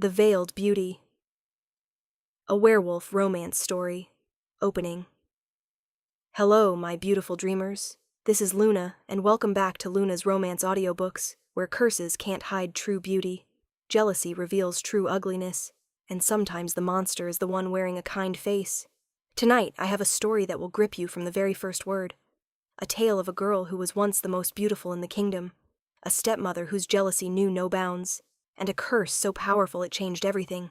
The Veiled Beauty. A werewolf romance story. Opening. Hello, my beautiful dreamers. This is Luna, and welcome back to Luna's Romance Audiobooks, where curses can't hide true beauty, jealousy reveals true ugliness, and sometimes the monster is the one wearing a kind face. Tonight, I have a story that will grip you from the very first word. A tale of a girl who was once the most beautiful in the kingdom, a stepmother whose jealousy knew no bounds, and a curse so powerful it changed everything.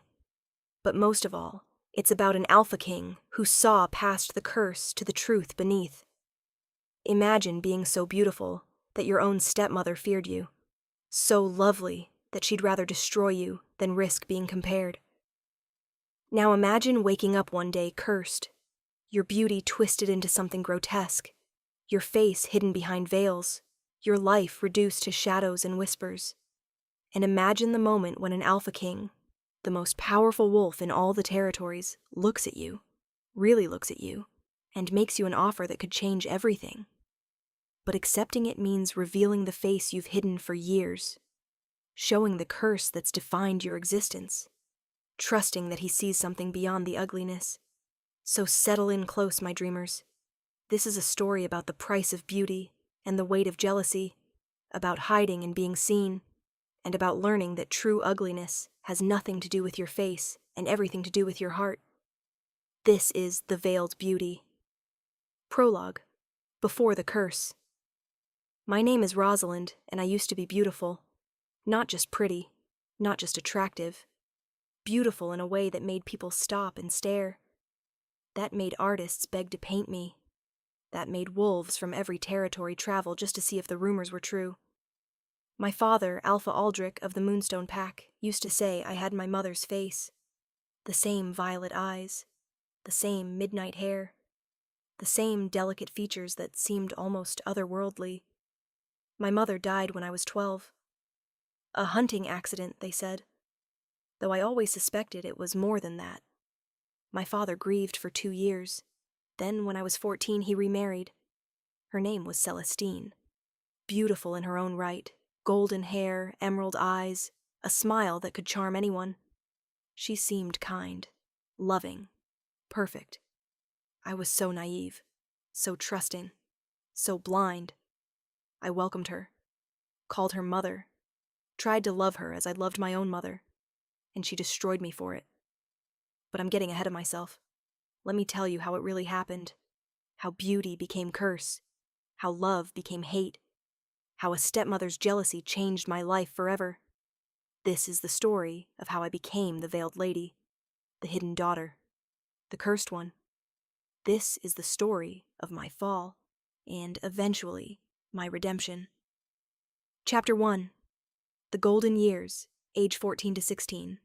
But most of all, it's about an alpha king who saw past the curse to the truth beneath. Imagine being so beautiful that your own stepmother feared you, so lovely that she'd rather destroy you than risk being compared. Now imagine waking up one day cursed, your beauty twisted into something grotesque, your face hidden behind veils, your life reduced to shadows and whispers. And imagine the moment when an alpha king, the most powerful wolf in all the territories, looks at you, really looks at you, and makes you an offer that could change everything. But accepting it means revealing the face you've hidden for years, showing the curse that's defined your existence, trusting that he sees something beyond the ugliness. So settle in close, my dreamers. This is a story about the price of beauty and the weight of jealousy, about hiding and being seen, and about learning that true ugliness has nothing to do with your face and everything to do with your heart. This is The Veiled Beauty. Prologue. Before the Curse. My name is Rosalind, and I used to be beautiful. Not just pretty, not just attractive. Beautiful in a way that made people stop and stare. That made artists beg to paint me. That made wolves from every territory travel just to see if the rumors were true. My father, Alpha Aldrich of the Moonstone Pack, used to say I had my mother's face. The same violet eyes, the same midnight hair, the same delicate features that seemed almost otherworldly. My mother died when I was 12. A hunting accident, they said, though I always suspected it was more than that. My father grieved for 2 years. Then, when I was 14, he remarried. Her name was Celestine. Beautiful in her own right. Golden hair, emerald eyes, a smile that could charm anyone. She seemed kind, loving, perfect. I was so naive, so trusting, so blind. I welcomed her, called her mother, tried to love her as I loved my own mother, and she destroyed me for it. But I'm getting ahead of myself. Let me tell you how it really happened, how beauty became curse, how love became hate, how a stepmother's jealousy changed my life forever. This is the story of how I became the Veiled Lady, the hidden daughter, the cursed one. This is the story of my fall, and eventually, my redemption. Chapter 1. The Golden Years, age 14 to 16.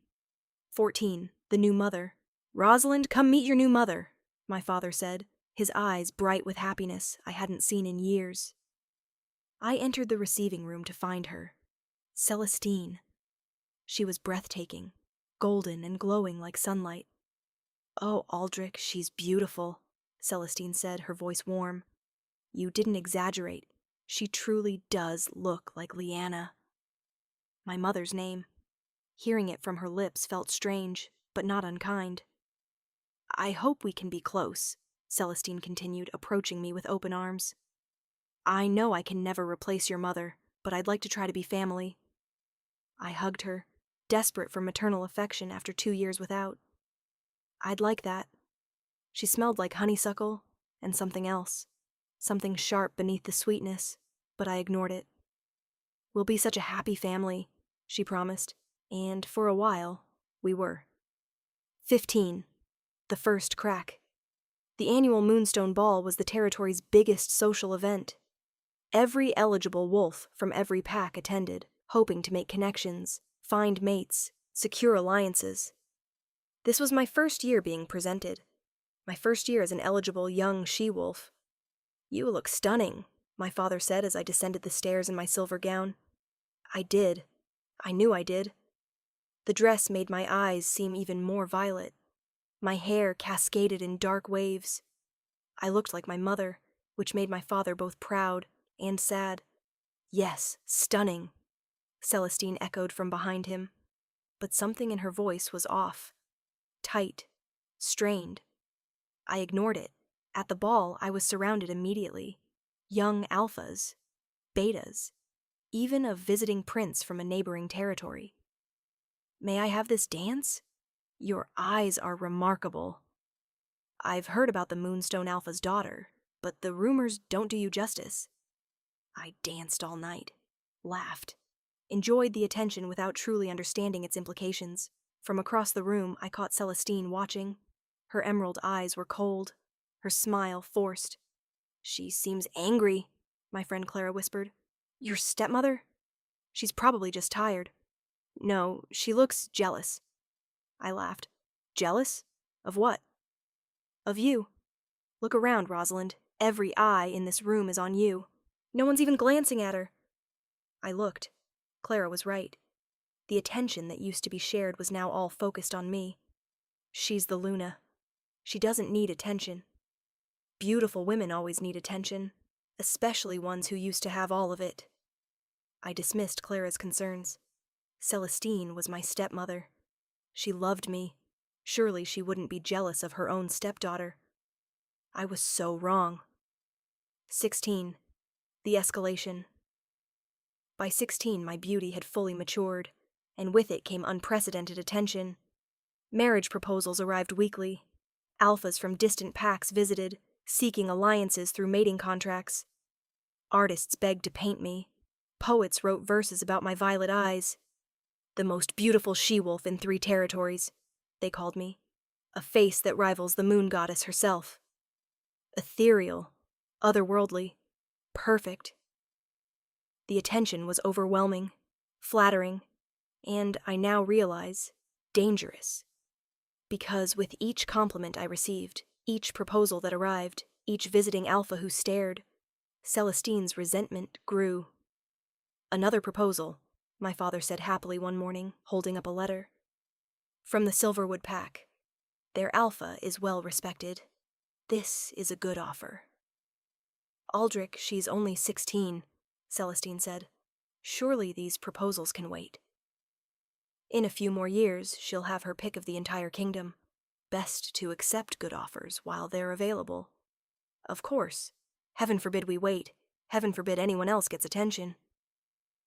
14. The New Mother. "Rosalind, come meet your new mother," my father said, his eyes bright with happiness I hadn't seen in years. I entered the receiving room to find her. Celestine. She was breathtaking, golden and glowing like sunlight. "Oh, Aldrich, she's beautiful," Celestine said, her voice warm. "You didn't exaggerate. She truly does look like Leanna." My mother's name. Hearing it from her lips felt strange, but not unkind. "I hope we can be close," Celestine continued, approaching me with open arms. "I know I can never replace your mother, but I'd like to try to be family." I hugged her, desperate for maternal affection after 2 years without. "I'd like that." She smelled like honeysuckle and something else, something sharp beneath the sweetness, but I ignored it. "We'll be such a happy family," she promised, and for a while, we were. 15. The First Crack. The annual Moonstone Ball was the territory's biggest social event. Every eligible wolf from every pack attended, hoping to make connections, find mates, secure alliances. This was my first year being presented. My first year as an eligible young she-wolf. "You look stunning," my father said as I descended the stairs in my silver gown. I did. I knew I did. The dress made my eyes seem even more violet. My hair cascaded in dark waves. I looked like my mother, which made my father both proud and sad. "Yes, stunning," Celestine echoed from behind him. but something in her voice was off. Tight. Strained. I ignored it. At the ball, I was surrounded immediately. Young alphas. Betas. Even a visiting prince from a neighboring territory. "May I have this dance? Your eyes are remarkable. I've heard about the Moonstone Alpha's daughter, but the rumors don't do you justice." I danced all night, laughed, enjoyed the attention without truly understanding its implications. From across the room, I caught Celestine watching. Her emerald eyes were cold, her smile forced. "She seems angry," my friend Clara whispered. "Your stepmother? She's probably just tired." "No, she looks jealous." I laughed. "Jealous? Of what?" "Of you. Look around, Rosalind. Every eye in this room is on you. No one's even glancing at her." I looked. Clara was right. The attention that used to be shared was now all focused on me. She's the Luna. She doesn't need attention. Beautiful women always need attention, especially ones who used to have all of it. I dismissed Clara's concerns. Celestine was my stepmother. She loved me. Surely she wouldn't be jealous of her own stepdaughter. I was so wrong. 16. The escalation. By 16, my beauty had fully matured, and with it came unprecedented attention. Marriage proposals arrived weekly. Alphas from distant packs visited, seeking alliances through mating contracts. Artists begged to paint me. Poets wrote verses about my violet eyes. "The most beautiful she-wolf in 3 territories," they called me. A face that rivals the moon goddess herself. Ethereal, otherworldly, perfect. The attention was overwhelming, flattering, and I now realize, dangerous. Because with each compliment I received, each proposal that arrived, each visiting alpha who stared, Celestine's resentment grew. "Another proposal," my father said happily one morning, holding up a letter. "From the Silverwood Pack. Their alpha is well respected. This is a good offer." "Aldrich, she's only 16, Celestine said. "Surely these proposals can wait." "In a few more years, she'll have her pick of the entire kingdom. Best to accept good offers while they're available." "Of course. Heaven forbid we wait. Heaven forbid anyone else gets attention."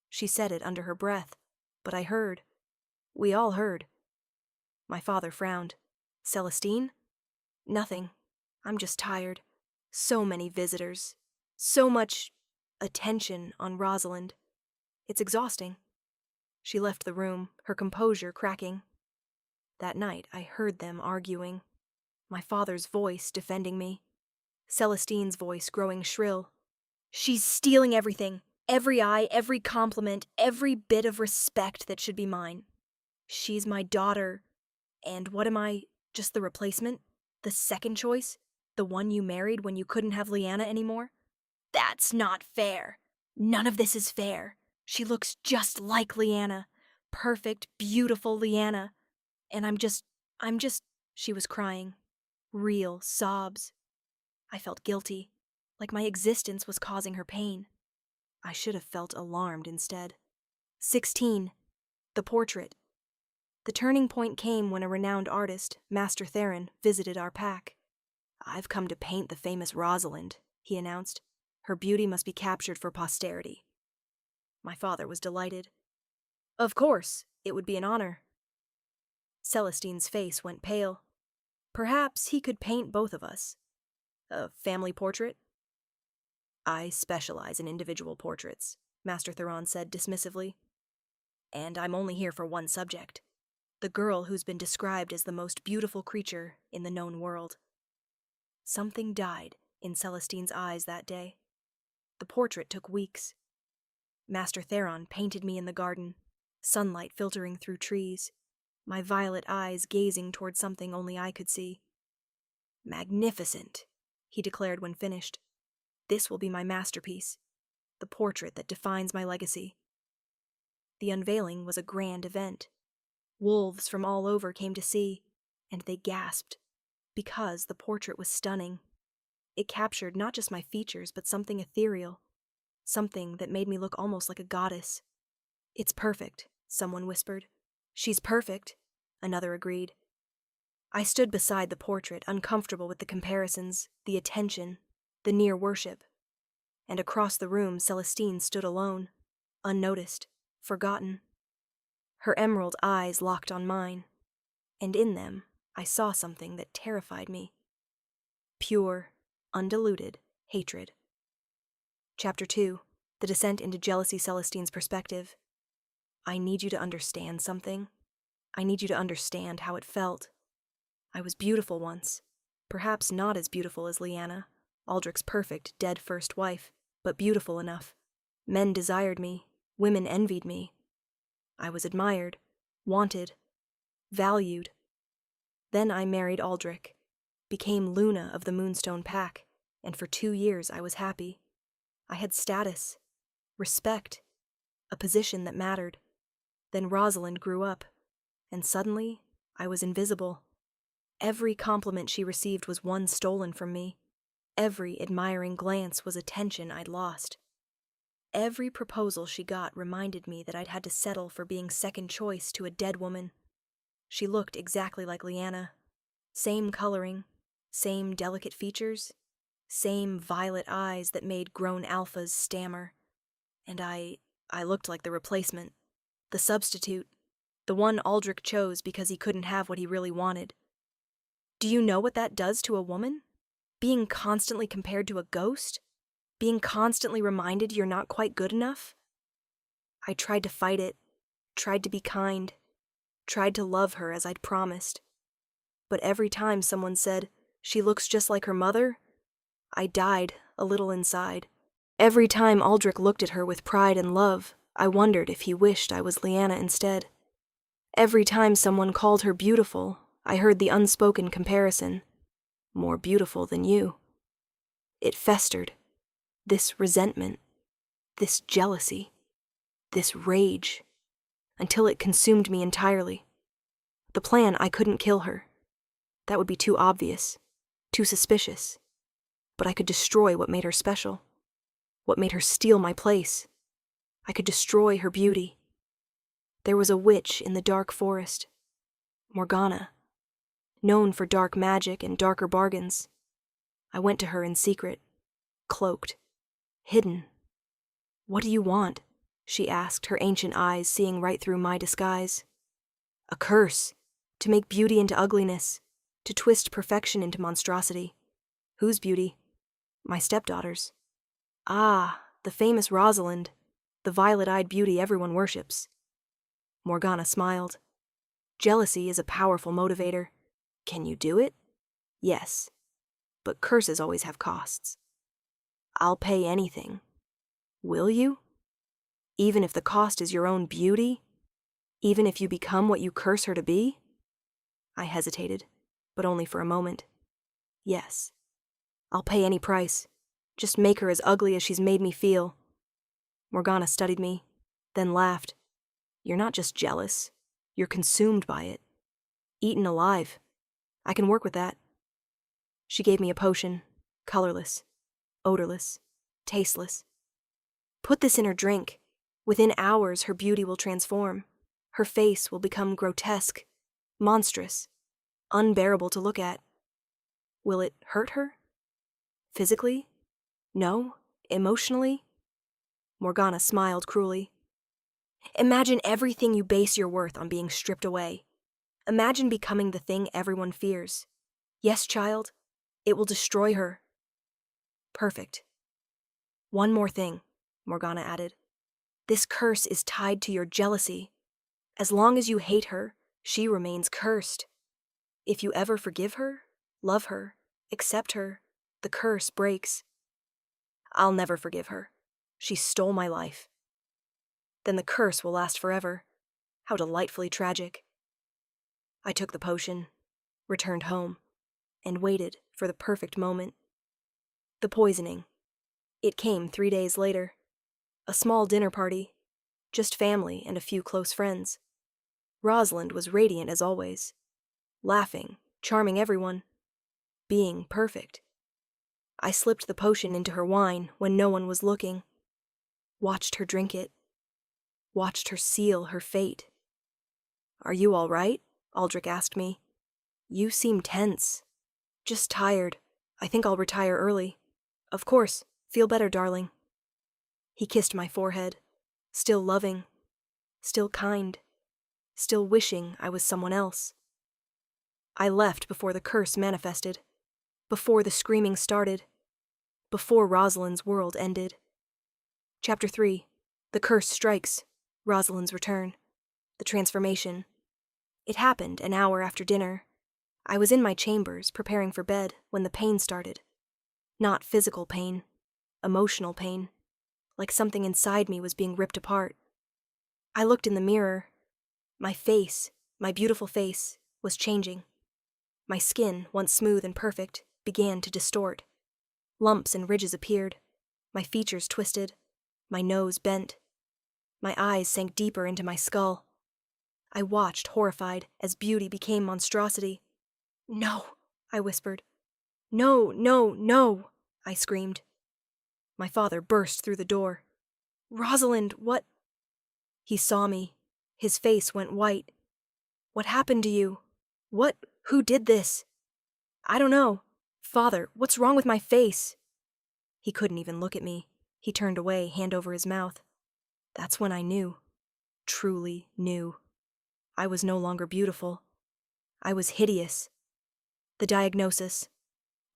She said it under her breath, but I heard. We all heard. My father frowned. "Celestine?" "Nothing. I'm just tired. So many visitors. So much attention on Rosalind. It's exhausting." She left the room, her composure cracking. That night I heard them arguing. My father's voice defending me. Celestine's voice growing shrill. "She's stealing everything. Every eye, every compliment, every bit of respect that should be mine. She's my daughter. And what am I? Just the replacement? The second choice? The one you married when you couldn't have Leanna anymore? That's not fair. None of this is fair. She looks just like Leanna. Perfect, beautiful Leanna. And I'm just... She was crying. Real sobs. I felt guilty, like my existence was causing her pain. I should have felt alarmed instead. 16. The portrait. The turning point came when a renowned artist, Master Theron, visited our pack. "I've come to paint the famous Rosalind," he announced. "Her beauty must be captured for posterity." My father was delighted. "Of course, it would be an honor." Celestine's face went pale. Perhaps he could paint both of us. "A family portrait?" "I specialize in individual portraits," Master Theron said dismissively. "And I'm only here for one subject. The girl who's been described as the most beautiful creature in the known world." Something died in Celestine's eyes that day. The portrait took weeks. Master Theron painted me in the garden, sunlight filtering through trees, my violet eyes gazing toward something only I could see. "Magnificent," he declared when finished. "This will be my masterpiece, the portrait that defines my legacy." The unveiling was a grand event. Wolves from all over came to see, and they gasped, because the portrait was stunning. It captured not just my features, but something ethereal, something that made me look almost like a goddess. "It's perfect," someone whispered. She's perfect, another agreed. I stood beside the portrait, uncomfortable with the comparisons, the attention, the near worship. And across the room, Celestine stood alone, unnoticed, forgotten. Her emerald eyes locked on mine, and in them I saw something that terrified me. Pure, undiluted hatred. Chapter 2. The Descent into Jealousy. Celestine's Perspective. I need you to understand something. I need you to understand how it felt. I was beautiful once. Perhaps not as beautiful as Lyanna, Aldrich's perfect, dead first wife, but beautiful enough. Men desired me. Women envied me. I was admired, wanted, valued. Then I married Aldrich, became Luna of the Moonstone Pack, and for 2 years I was happy. I had status, respect, a position that mattered. Then Rosalind grew up, and suddenly I was invisible. Every compliment she received was one stolen from me. Every admiring glance was attention I'd lost. Every proposal she got reminded me that I'd had to settle for being second choice to a dead woman. She looked exactly like Lyanna. Same coloring, same delicate features, same violet eyes that made grown alphas stammer. And I looked like the replacement, the substitute, the one Aldrich chose because he couldn't have what he really wanted. Do you know what that does to a woman? Being constantly compared to a ghost? Being constantly reminded you're not quite good enough? I tried to fight it, tried to be kind, tried to love her as I'd promised. But every time someone said, "She looks just like her mother," I died a little inside. Every time Aldrich looked at her with pride and love, I wondered if he wished I was Lyanna instead. Every time someone called her beautiful, I heard the unspoken comparison, "More beautiful than you." It festered. This resentment, this jealousy, this rage, until it consumed me entirely. The plan, I couldn't kill her. That would be too obvious, too suspicious. But I could destroy what made her special, what made her steal my place. I could destroy her beauty. There was a witch in the dark forest, Morgana, known for dark magic and darker bargains. I went to her in secret, cloaked, hidden. "What do you want?" she asked, her ancient eyes seeing right through my disguise. "A curse, to make beauty into ugliness, to twist perfection into monstrosity." "Whose beauty?" "My stepdaughter's." "Ah, the famous Rosalind, the violet-eyed beauty everyone worships." Morgana smiled. "Jealousy is a powerful motivator. Can you do it?" "Yes, but curses always have costs." "I'll pay anything." "Will you? Even if the cost is your own beauty? Even if you become what you curse her to be?" I hesitated, but only for a moment. "Yes. I'll pay any price. Just make her as ugly as she's made me feel." Morgana studied me, then laughed. "You're not just jealous. You're consumed by it. Eaten alive. I can work with that." She gave me a potion, colorless, odorless, tasteless. "Put this in her drink. Within hours, her beauty will transform. Her face will become grotesque, monstrous, unbearable to look at." "Will it hurt her? Physically? No? Emotionally?" Morgana smiled cruelly. "Imagine everything you base your worth on being stripped away. Imagine becoming the thing everyone fears. Yes, child, it will destroy her." "Perfect. One more thing," Morgana added. "This curse is tied to your jealousy. As long as you hate her, she remains cursed. If you ever forgive her, love her, accept her, the curse breaks." "I'll never forgive her. She stole my life." "Then the curse will last forever. How delightfully tragic." I took the potion, returned home, and waited for the perfect moment. The poisoning. It came 3 days later. A small dinner party. Just family and a few close friends. Rosalind was radiant as always. Laughing, charming everyone. Being perfect. I slipped the potion into her wine when no one was looking. Watched her drink it. Watched her seal her fate. "Are you all right?" Aldrich asked me. "You seem tense." "Just tired. I think I'll retire early." "Of course. Feel better, darling." He kissed my forehead, still loving, still kind, still wishing I was someone else. I left before the curse manifested, before the screaming started, before Rosalind's world ended. Chapter 3. The curse strikes. Rosalind's return. The transformation. It happened an hour after dinner. I was in my chambers, preparing for bed, when the pain started. Not physical pain, emotional pain, like something inside me was being ripped apart. I looked in the mirror. My face, my beautiful face, was changing. My skin, once smooth and perfect, began to distort. Lumps and ridges appeared. My features twisted. My nose bent. My eyes sank deeper into my skull. I watched, horrified, as beauty became monstrosity. "No," I whispered. "No, no, no," I screamed. My father burst through the door. "Rosalind, what—" He saw me. His face went white. "What happened to you? Who did this?" "I don't know. Father, what's wrong with my face?" He couldn't even look at me. He turned away, hand over his mouth. That's when I knew. Truly knew. I was no longer beautiful. I was hideous. The diagnosis.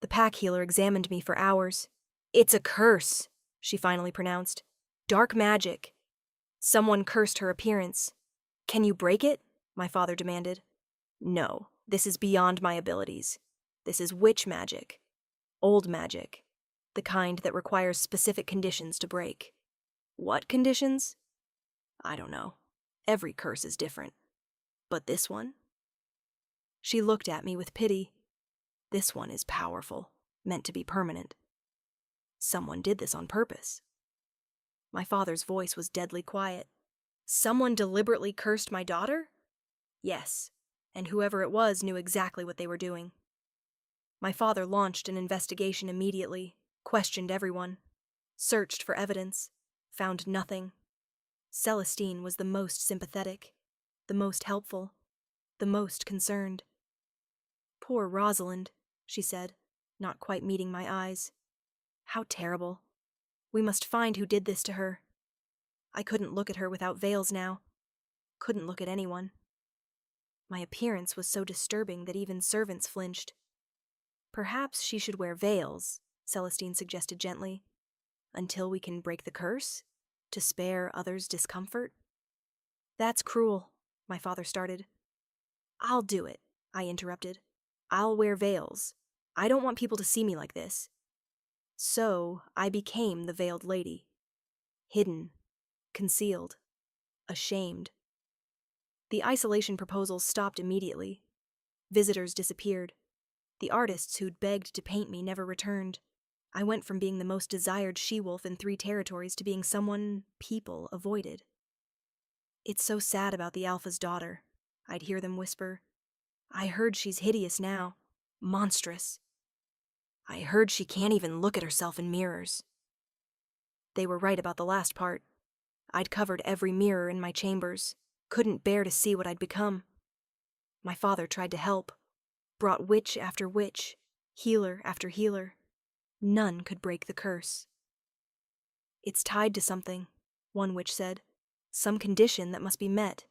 The pack healer examined me for hours. "It's a curse," she finally pronounced. "Dark magic. Someone cursed her appearance." "Can you break it?" my father demanded. "No, this is beyond my abilities. This is witch magic. Old magic. The kind that requires specific conditions to break." "What conditions?" "I don't know. Every curse is different. But this one?" She looked at me with pity. "This one is powerful, meant to be permanent. Someone did this on purpose." My father's voice was deadly quiet. "Someone deliberately cursed my daughter?" "Yes, and whoever it was knew exactly what they were doing." My father launched an investigation immediately, questioned everyone, searched for evidence, found nothing. Celestine was the most sympathetic, the most helpful, the most concerned. "Poor Rosalind," she said, not quite meeting my eyes. "How terrible. We must find who did this to her." I couldn't look at her without veils now. Couldn't look at anyone. My appearance was so disturbing that even servants flinched. "Perhaps she should wear veils," Celestine suggested gently. "Until we can break the curse? To spare others discomfort?" "That's cruel," my father started. "I'll do it," I interrupted. "I'll wear veils. I don't want people to see me like this." So I became the veiled lady. Hidden, concealed, ashamed. The isolation proposals stopped immediately. Visitors disappeared. The artists who'd begged to paint me never returned. I went from being the most desired she-wolf in 3 territories to being someone people avoided. "It's so sad about the Alpha's daughter," I'd hear them whisper. "I heard she's hideous now. Monstrous. I heard she can't even look at herself in mirrors." They were right about the last part. I'd covered every mirror in my chambers, couldn't bear to see what I'd become. My father tried to help, brought witch after witch, healer after healer. None could break the curse. "It's tied to something," one witch said. "Some condition that must be met.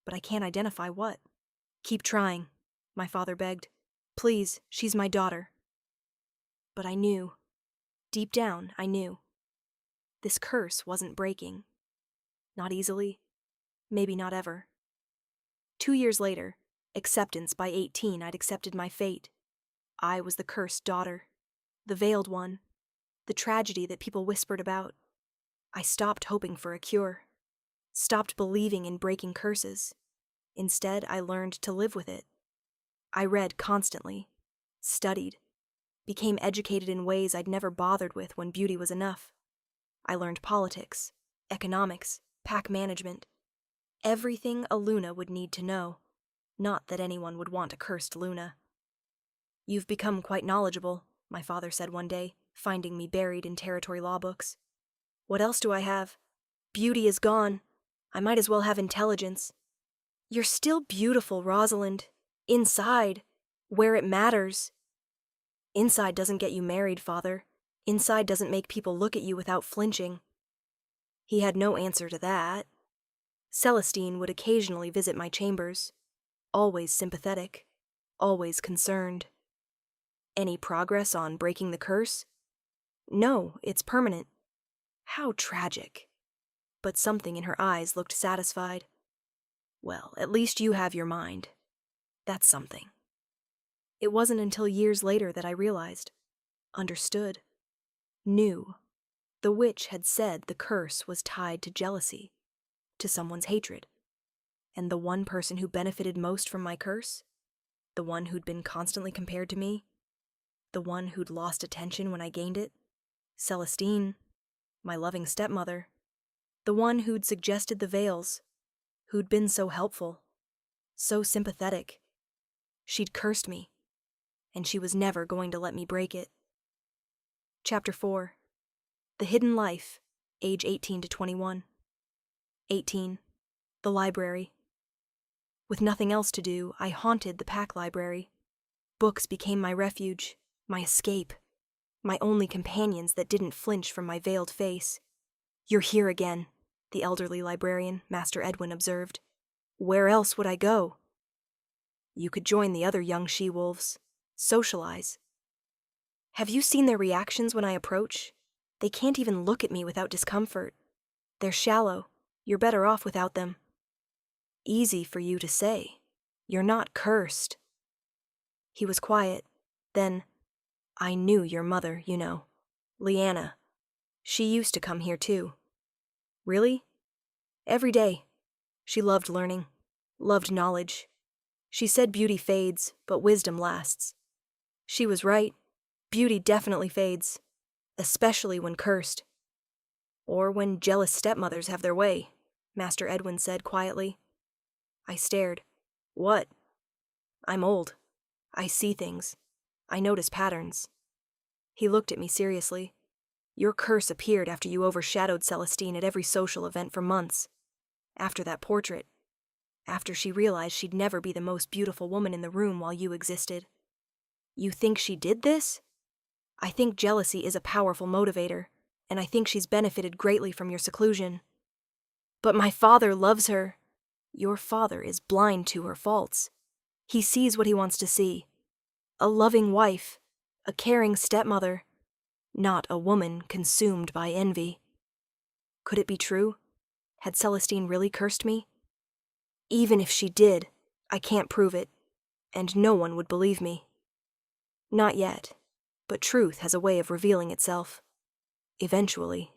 But I can't identify what." "Keep trying," my father begged. "Please, she's my daughter." But I knew. Deep down, I knew. This curse wasn't breaking. Not easily. Maybe not ever. 2 years later, acceptance by 18, I'd accepted my fate. I was the cursed daughter. The veiled one. The tragedy that people whispered about. I stopped hoping for a cure. Stopped believing in breaking curses. Instead, I learned to live with it. I read constantly. Studied. Became educated in ways I'd never bothered with when beauty was enough. I learned politics, economics, pack management. Everything a Luna would need to know. Not that anyone would want a cursed Luna. "You've become quite knowledgeable," my father said one day, finding me buried in territory law books. "What else do I have? Beauty is gone. I might as well have intelligence." You're still beautiful, Rosalind. Inside, where it matters. Inside doesn't get you married, Father. Inside doesn't make people look at you without flinching. He had no answer to that. Celestine would occasionally visit my chambers, always sympathetic, always concerned. Any progress on breaking the curse? No, it's permanent. How tragic. But something in her eyes looked satisfied. Well, at least you have your mind. That's something. It wasn't until years later that I realized, understood, knew. The witch had said the curse was tied to jealousy, to someone's hatred. And the one person who benefited most from my curse, the one who'd been constantly compared to me, the one who'd lost attention when I gained it, Celestine, my loving stepmother, the one who'd suggested the veils, who'd been so helpful, so sympathetic. She'd cursed me, and she was never going to let me break it. Chapter 4. The Hidden Life, age 18 to 21. 18. The Library. With nothing else to do, I haunted the Pack Library. Books became my refuge, my escape, my only companions that didn't flinch from my veiled face. "You're here again," the elderly librarian, Master Edwin, observed. "Where else would I go?" "You could join the other young she-wolves. Socialize." "Have you seen their reactions when I approach? They can't even look at me without discomfort. They're shallow. You're better off without them." "Easy for you to say. You're not cursed." He was quiet. Then, "I knew your mother, you know. Leanna. She used to come here too." "Really?" "Every day. She loved learning, loved knowledge. She said beauty fades, but wisdom lasts. She was right. Beauty definitely fades, especially when cursed. Or when jealous stepmothers have their way," Master Edwin said quietly. I stared. "What?" "I'm old. I see things. I notice patterns." He looked at me seriously. "Your curse appeared after you overshadowed Celestine at every social event for months. After that portrait. After she realized she'd never be the most beautiful woman in the room while you existed. You think she did this? I think jealousy is a powerful motivator, and I think she's benefited greatly from your seclusion. But my father loves her." "Your father is blind to her faults. He sees what he wants to see. A loving wife, a caring stepmother, not a woman consumed by envy." Could it be true? Had Celestine really cursed me? "Even if she did, I can't prove it, and no one would believe me." "Not yet, but truth has a way of revealing itself. Eventually."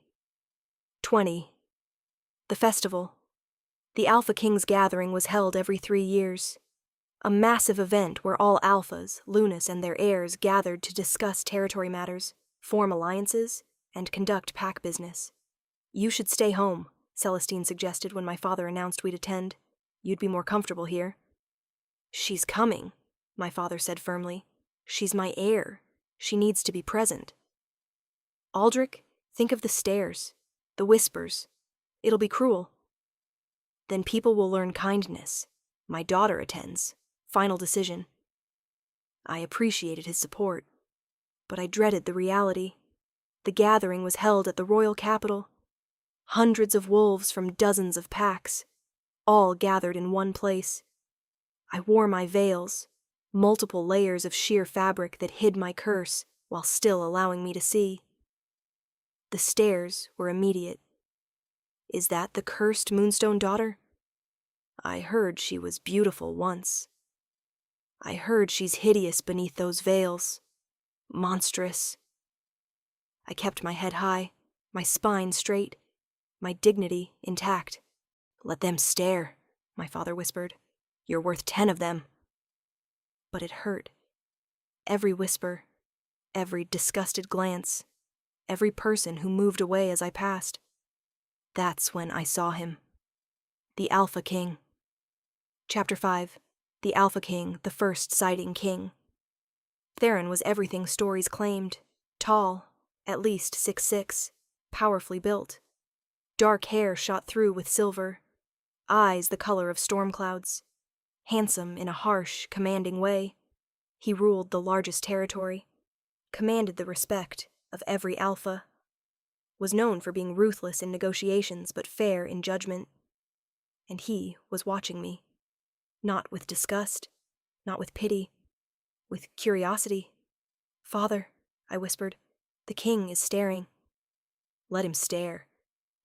20. The festival. The Alpha Kings gathering was held every 3 years. A massive event where all alphas, Lunas, and their heirs gathered to discuss territory matters, form alliances, and conduct pack business. "You should stay home," Celestine suggested when my father announced we'd attend. "You'd be more comfortable here." "She's coming," my father said firmly. "She's my heir. She needs to be present." "Aldrich, think of the stares, the whispers. It'll be cruel." "Then people will learn kindness. My daughter attends. Final decision." I appreciated his support, but I dreaded the reality. The gathering was held at the royal capital. Hundreds of wolves from dozens of packs, all gathered in one place. I wore my veils, multiple layers of sheer fabric that hid my curse while still allowing me to see. The stares were immediate. Is that the cursed Moonstone daughter? I heard she was beautiful once. I heard she's hideous beneath those veils. Monstrous. I kept my head high, my spine straight, my dignity intact. "Let them stare," my father whispered. "You're worth 10 of them." But it hurt. Every whisper, every disgusted glance, every person who moved away as I passed. That's when I saw him. The Alpha King. Chapter 5. The Alpha King, the first sighting king. Theron was everything stories claimed. Tall, at least 6'6", powerfully built. Dark hair shot through with silver. eyes the color of storm clouds. Handsome in a harsh, commanding way, he ruled the largest territory, commanded the respect of every alpha, was known for being ruthless in negotiations but fair in judgment. And he was watching me, not with disgust, not with pity, with curiosity. "Father," I whispered, "the king is staring." "Let him stare.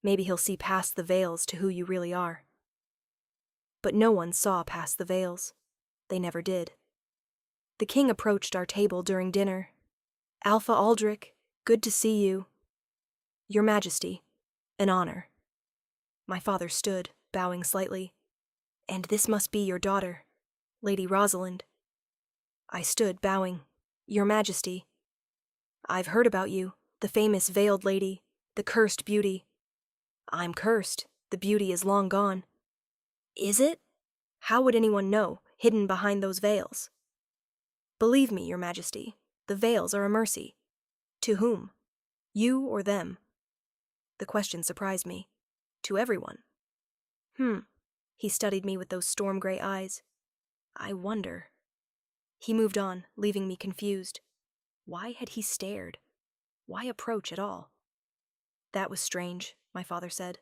Maybe he'll see past the veils to who you really are." But no one saw past the veils. They never did. The king approached our table during dinner. "Alpha Aldrich, good to see you." "Your Majesty, an honor." My father stood, bowing slightly. "And this must be your daughter, Lady Rosalind." I stood, bowing. "Your Majesty." "I've heard about you, the famous veiled lady, the cursed beauty." "I'm cursed. The beauty is long gone." "Is it? How would anyone know, hidden behind those veils?" "Believe me, Your Majesty, the veils are a mercy." "To whom? You or them?" The question surprised me. "To everyone." He studied me with those storm-gray eyes. "I wonder." He moved on, leaving me confused. Why had he stared? Why approach at all? "That was strange," my father said.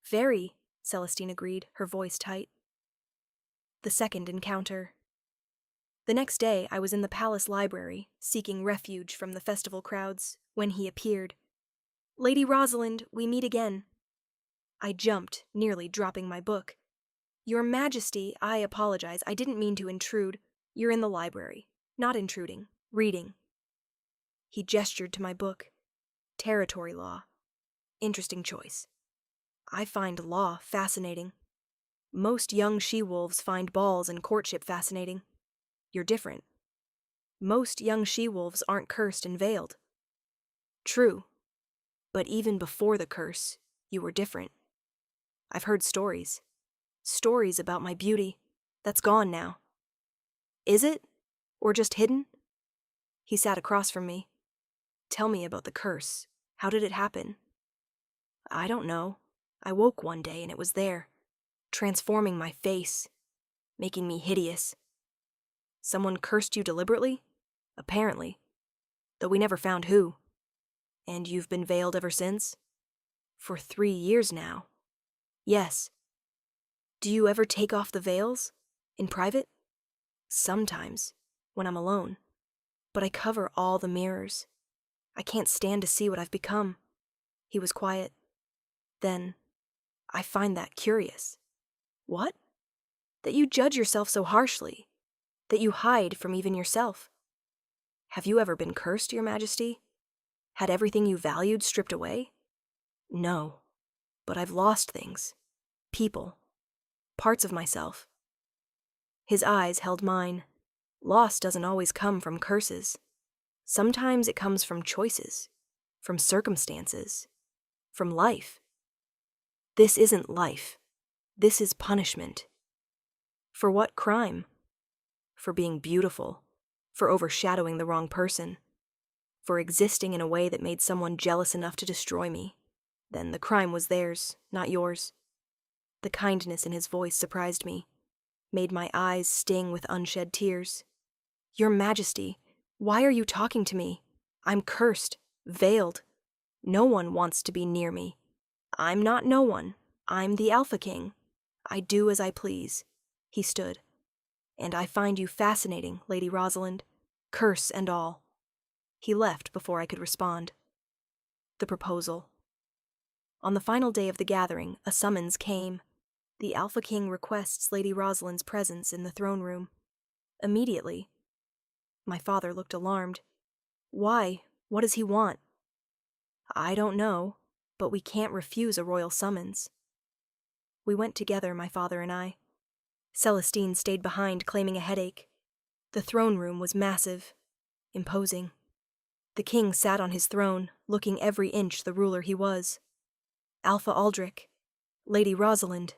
"Very," Celestine agreed, her voice tight. The second encounter. The next day, I was in the palace library, seeking refuge from the festival crowds, when he appeared. "Lady Rosalind, we meet again." I jumped, nearly dropping my book. "Your Majesty, I apologize. I didn't mean to intrude. You're in the library. Not intruding. Reading." He gestured to my book. Territory law. Interesting choice. I find law fascinating. Most young she-wolves find balls and courtship fascinating. You're different. Most young she-wolves aren't cursed and veiled. True. But even before the curse, you were different. I've heard stories. Stories about my beauty. That's gone now. Is it? Or just hidden? He sat across from me. "Tell me about the curse. How did it happen?" "I don't know. I woke one day and it was there, transforming my face, making me hideous." "Someone cursed you deliberately?" "Apparently. Though we never found who." "And you've been veiled ever since?" "For 3 years now." "Yes." "Do you ever take off the veils? In private?" "Sometimes, when I'm alone. But I cover all the mirrors. I can't stand to see what I've become." He was quiet. Then, "I find that curious." "What?" "That you judge yourself so harshly. That you hide from even yourself." "Have you ever been cursed, Your Majesty? Had everything you valued stripped away?" "No. But I've lost things. People. Parts of myself." His eyes held mine. Loss doesn't always come from curses. Sometimes it comes from choices, from circumstances, from life. This isn't life. This is punishment. For what crime? For being beautiful, for overshadowing the wrong person, for existing in a way that made someone jealous enough to destroy me. Then the crime was theirs, not yours. The kindness in his voice surprised me, made my eyes sting with unshed tears. "Your Majesty, why are you talking to me? I'm cursed, veiled. No one wants to be near me. I'm not no one. I'm the Alpha King. I do as I please." He stood. "And I find you fascinating, Lady Rosalind, curse and all." He left before I could respond. The proposal. On the final day of the gathering, a summons came. The Alpha King requests Lady Rosalind's presence in the throne room. Immediately. My father looked alarmed. "Why? What does he want?" "I don't know, but we can't refuse a royal summons." We went together, my father and I. Celestine stayed behind, claiming a headache. The throne room was massive, imposing. The king sat on his throne, looking every inch the ruler he was. "Alpha Aldrich, Lady Rosalind,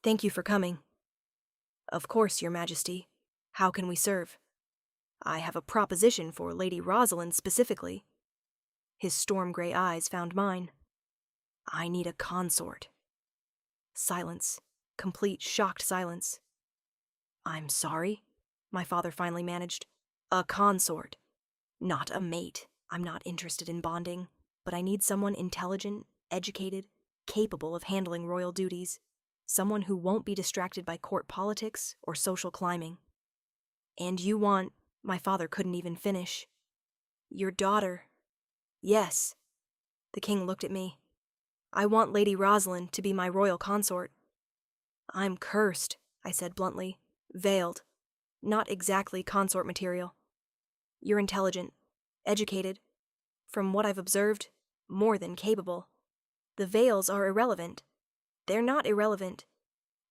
thank you for coming." "Of course, Your Majesty. How can we serve?" "I have a proposition for Lady Rosalind specifically." His storm-gray eyes found mine. "I need a consort." Silence. Complete, shocked silence. "I'm sorry," my father finally managed. "A consort, not a mate. I'm not interested in bonding, but I need someone intelligent, educated, capable of handling royal duties. Someone who won't be distracted by court politics or social climbing." "And you want—" My father couldn't even finish. "Your daughter." "Yes." The king looked at me. "I want Lady Rosalind to be my royal consort." "I'm cursed," I said bluntly. "Veiled. Not exactly consort material. You're intelligent, educated. From what I've observed, more than capable. The veils are irrelevant. They're not irrelevant.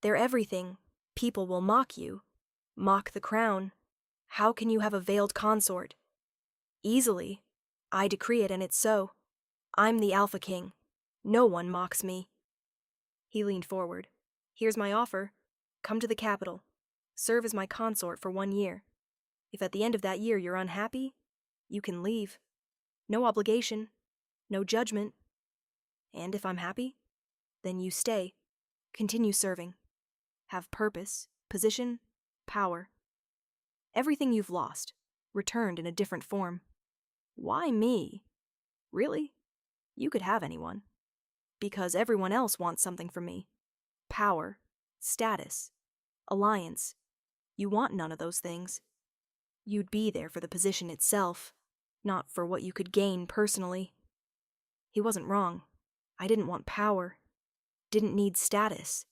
They're everything. People will mock you. Mock the crown. How can you have a veiled consort? Easily. I decree it, and it's so. I'm the Alpha King. No one mocks me." He leaned forward. "Here's my offer. Come to the capital. Serve as my consort for 1 year. If at the end of that year you're unhappy, you can leave. No obligation. No judgment. And if I'm happy, then you stay. Continue serving. Have purpose, position, power. Everything you've lost, returned in a different form. Why me? Really? You could have anyone. Because everyone else wants something from me. Power, status, alliance. You want none of those things. You'd be there for the position itself, not for what you could gain personally." He wasn't wrong. I didn't want power. Didn't need status.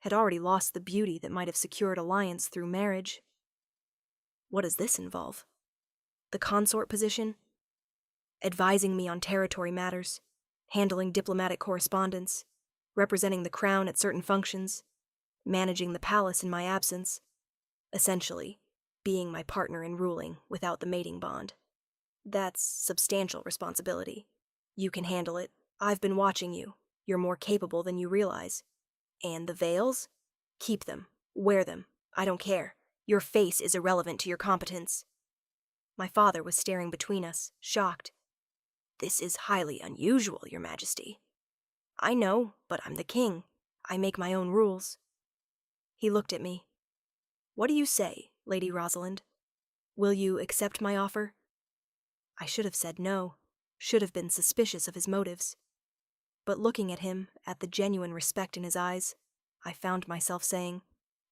Had already lost the beauty that might have secured alliance through marriage. What does this involve? The consort position? Advising me on territory matters, handling diplomatic correspondence, representing the crown at certain functions, managing the palace in my absence. Essentially, being my partner in ruling without the mating bond. That's substantial responsibility. You can handle it. I've been watching you. You're more capable than you realize. And the veils? Keep them. Wear them. I don't care. Your face is irrelevant to your competence." My father was staring between us, shocked. "This is highly unusual, Your Majesty." "I know, but I'm the king. I make my own rules." He looked at me. "What do you say, Lady Rosalind? Will you accept my offer?" I should have said no, should have been suspicious of his motives. But looking at him, at the genuine respect in his eyes, I found myself saying,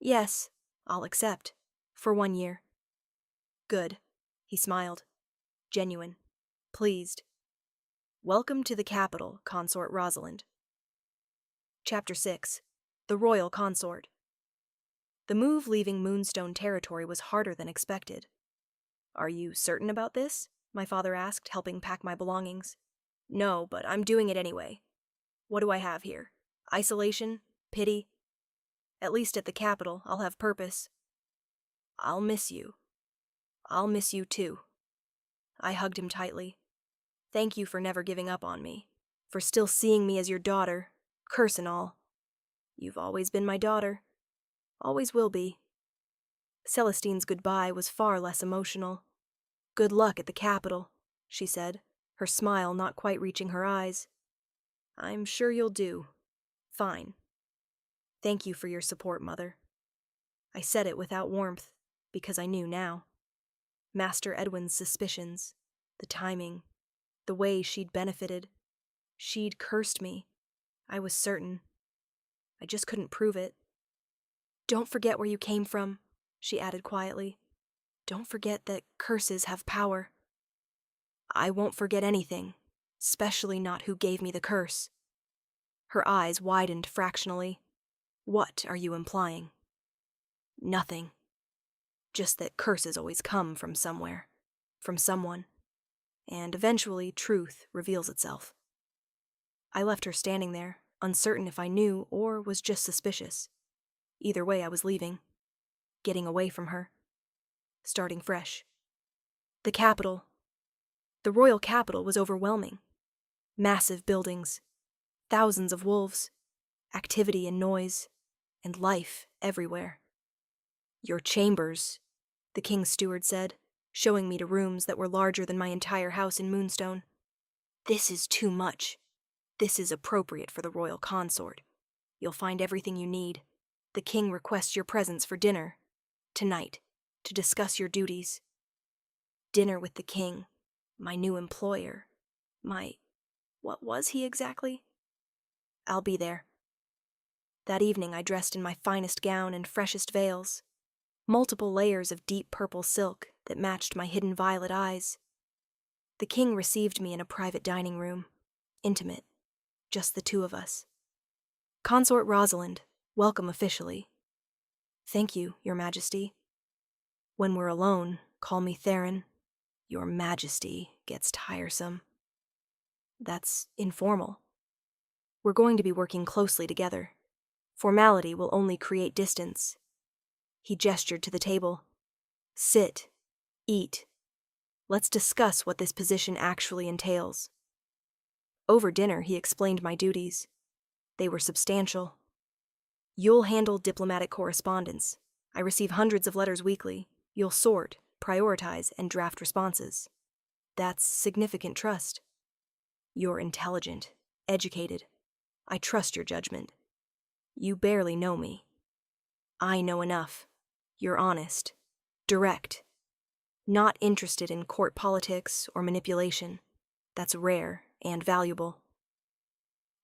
"Yes, I'll accept. For 1 year." "Good." He smiled. Genuine. Pleased. "Welcome to the capital, Consort Rosalind." Chapter 6. The Royal Consort. The move leaving Moonstone territory was harder than expected. "Are you certain about this?" my father asked, helping pack my belongings. "No, but I'm doing it anyway. What do I have here? Isolation? Pity? At least at the capital, I'll have purpose." "I'll miss you. I'll miss you too." I hugged him tightly. "Thank you for never giving up on me, for still seeing me as your daughter, curse and all. You've always been my daughter. Always will be." Celestine's goodbye was far less emotional. "Good luck at the capital," she said, her smile not quite reaching her eyes. "I'm sure you'll do. Fine. Thank you for your support, Mother." I said it without warmth, because I knew now. Master Edwin's suspicions, the timing, the way she'd benefited. She'd cursed me. I was certain. I just couldn't prove it. "Don't forget where you came from," she added quietly. "Don't forget that curses have power." "I won't forget anything, especially not who gave me the curse." Her eyes widened fractionally. "What are you implying?" "Nothing. Just that curses always come from somewhere, from someone, and eventually truth reveals itself." I left her standing there, uncertain if I knew or was just suspicious. Either way, I was leaving, getting away from her, starting fresh. The capital. The royal capital was overwhelming. Massive buildings, thousands of wolves, activity and noise, and life everywhere. "Your chambers," the king's steward said, showing me to rooms that were larger than my entire house in Moonstone. "This is too much. This is appropriate for the royal consort. You'll find everything you need. The king requests your presence for dinner. Tonight, to discuss your duties. Dinner with the king, my new employer. What was he exactly? I'll be there. That evening I dressed in my finest gown and freshest veils, multiple layers of deep purple silk that matched my hidden violet eyes. The king received me in a private dining room, intimate, just the two of us. Consort Rosalind, welcome officially. Thank you, Your Majesty. When we're alone, call me Theron. Your Majesty gets tiresome. That's informal. We're going to be working closely together. Formality will only create distance. He gestured to the table. Sit. Eat. Let's discuss what this position actually entails. Over dinner, he explained my duties. They were substantial. You'll handle diplomatic correspondence. I receive hundreds of letters weekly. You'll sort, prioritize, and draft responses. That's significant trust. You're intelligent, educated. I trust your judgment. You barely know me. I know enough. You're honest, direct, not interested in court politics or manipulation. That's rare and valuable.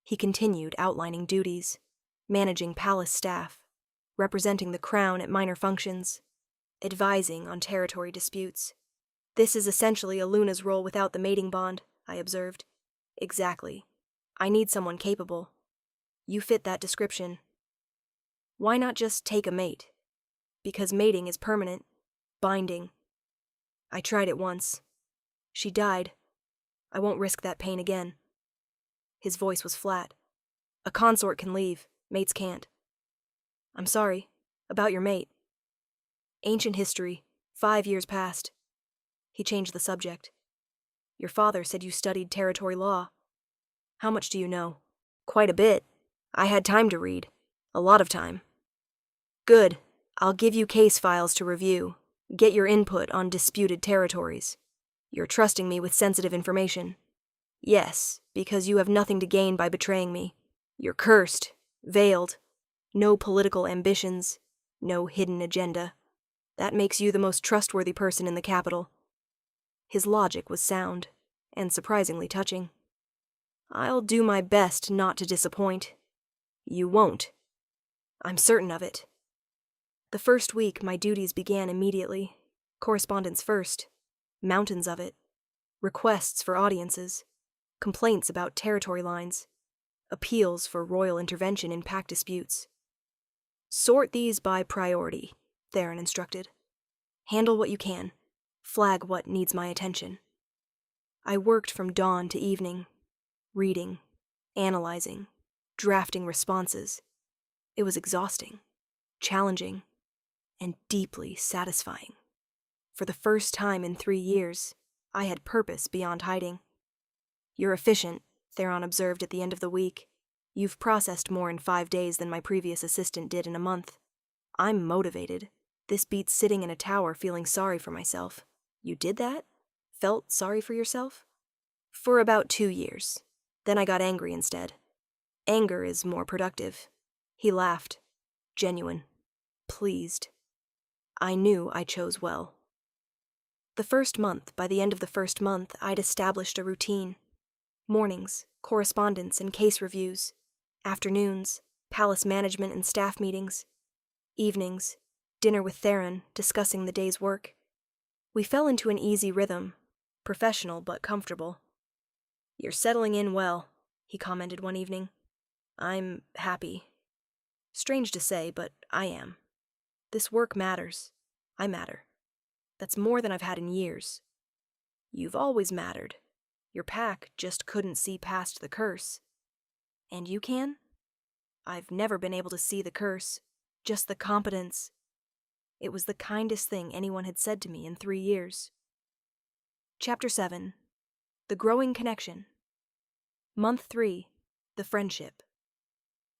He continued outlining duties, managing palace staff, representing the crown at minor functions, advising on territory disputes. This is essentially a Luna's role without the mating bond, I observed. Exactly. I need someone capable. You fit that description. Why not just take a mate? Because mating is permanent, binding. I tried it once. She died. I won't risk that pain again. His voice was flat. A consort can leave, mates can't. I'm sorry. About your mate. Ancient history, 5 years past. He changed the subject. Your father said you studied territory law. How much do you know? Quite a bit. I had time to read. A lot of time. Good. I'll give you case files to review. Get your input on disputed territories. You're trusting me with sensitive information. Yes, because you have nothing to gain by betraying me. You're cursed, veiled. No political ambitions, no hidden agenda. That makes you the most trustworthy person in the capital. His logic was sound, and surprisingly touching. I'll do my best not to disappoint. You won't. I'm certain of it. The first week, my duties began immediately. Correspondence first. Mountains of it. Requests for audiences. Complaints about territory lines. Appeals for royal intervention in pact disputes. Sort these by priority, Theron instructed. Handle what you can. Flag what needs my attention. I worked from dawn to evening, reading, analyzing, drafting responses. It was exhausting, challenging, and deeply satisfying. For the first time in 3 years, I had purpose beyond hiding. You're efficient, Theron observed at the end of the week. You've processed more in 5 days than my previous assistant did in a month. I'm motivated. This beats sitting in a tower feeling sorry for myself. You did that? Felt sorry for yourself? For about 2 years. Then I got angry instead. Anger is more productive. He laughed. Genuine. Pleased. I knew I chose well. By the end of the first month, I'd established a routine. Mornings, correspondence and case reviews. Afternoons, palace management and staff meetings. Evenings, dinner with Theron, discussing the day's work. We fell into an easy rhythm, professional but comfortable. You're settling in well, he commented one evening. I'm happy. Strange to say, but I am. This work matters. I matter. That's more than I've had in years. You've always mattered. Your pack just couldn't see past the curse. And you can? I've never been able to see the curse, just the competence. It was the kindest thing anyone had said to me in 3 years. Chapter 7. The Growing Connection. Month 3. The Friendship.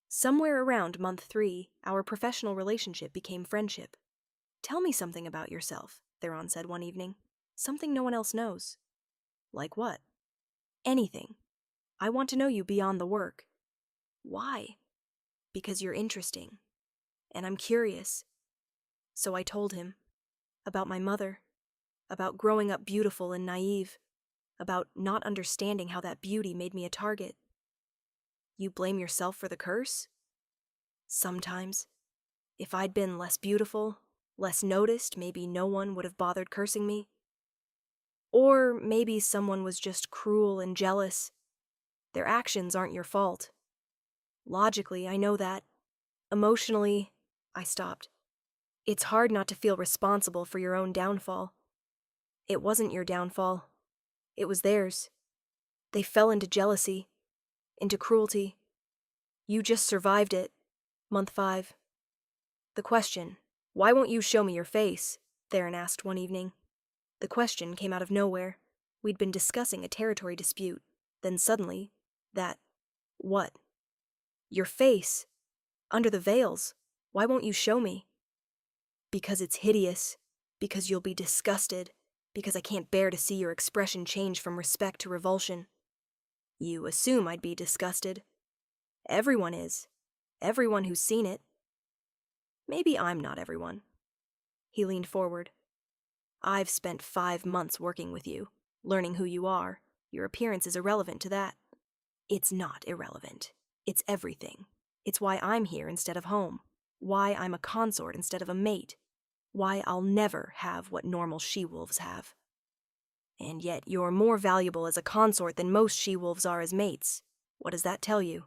Somewhere around month 3, our professional relationship became friendship. Tell me something about yourself, Theron said one evening. Something no one else knows. Like what? Anything. I want to know you beyond the work. Why? Because you're interesting. and I'm curious. So I told him about my mother, about growing up beautiful and naive, about not understanding how that beauty made me a target. You blame yourself for the curse? Sometimes. If I'd been less beautiful, less noticed, maybe no one would have bothered cursing me. Or maybe someone was just cruel and jealous. Their actions aren't your fault. Logically, I know that. Emotionally, I stopped. It's hard not to feel responsible for your own downfall. It wasn't your downfall. It was theirs. They fell into jealousy, into cruelty. You just survived it. Month 5. The question, "Why won't you show me your face?" Theron asked one evening. The question came out of nowhere. We'd been discussing a territory dispute. Then suddenly, that, what? Your face. Under the veils. Why won't you show me? Because it's hideous. Because you'll be disgusted. Because I can't bear to see your expression change from respect to revulsion. You assume I'd be disgusted. Everyone is. Everyone who's seen it. Maybe I'm not everyone. He leaned forward. I've spent 5 months working with you, learning who you are. Your appearance is irrelevant to that. It's not irrelevant. It's everything. It's why I'm here instead of home. Why I'm a consort instead of a mate. Why I'll never have what normal she-wolves have. And yet you're more valuable as a consort than most she-wolves are as mates. What does that tell you?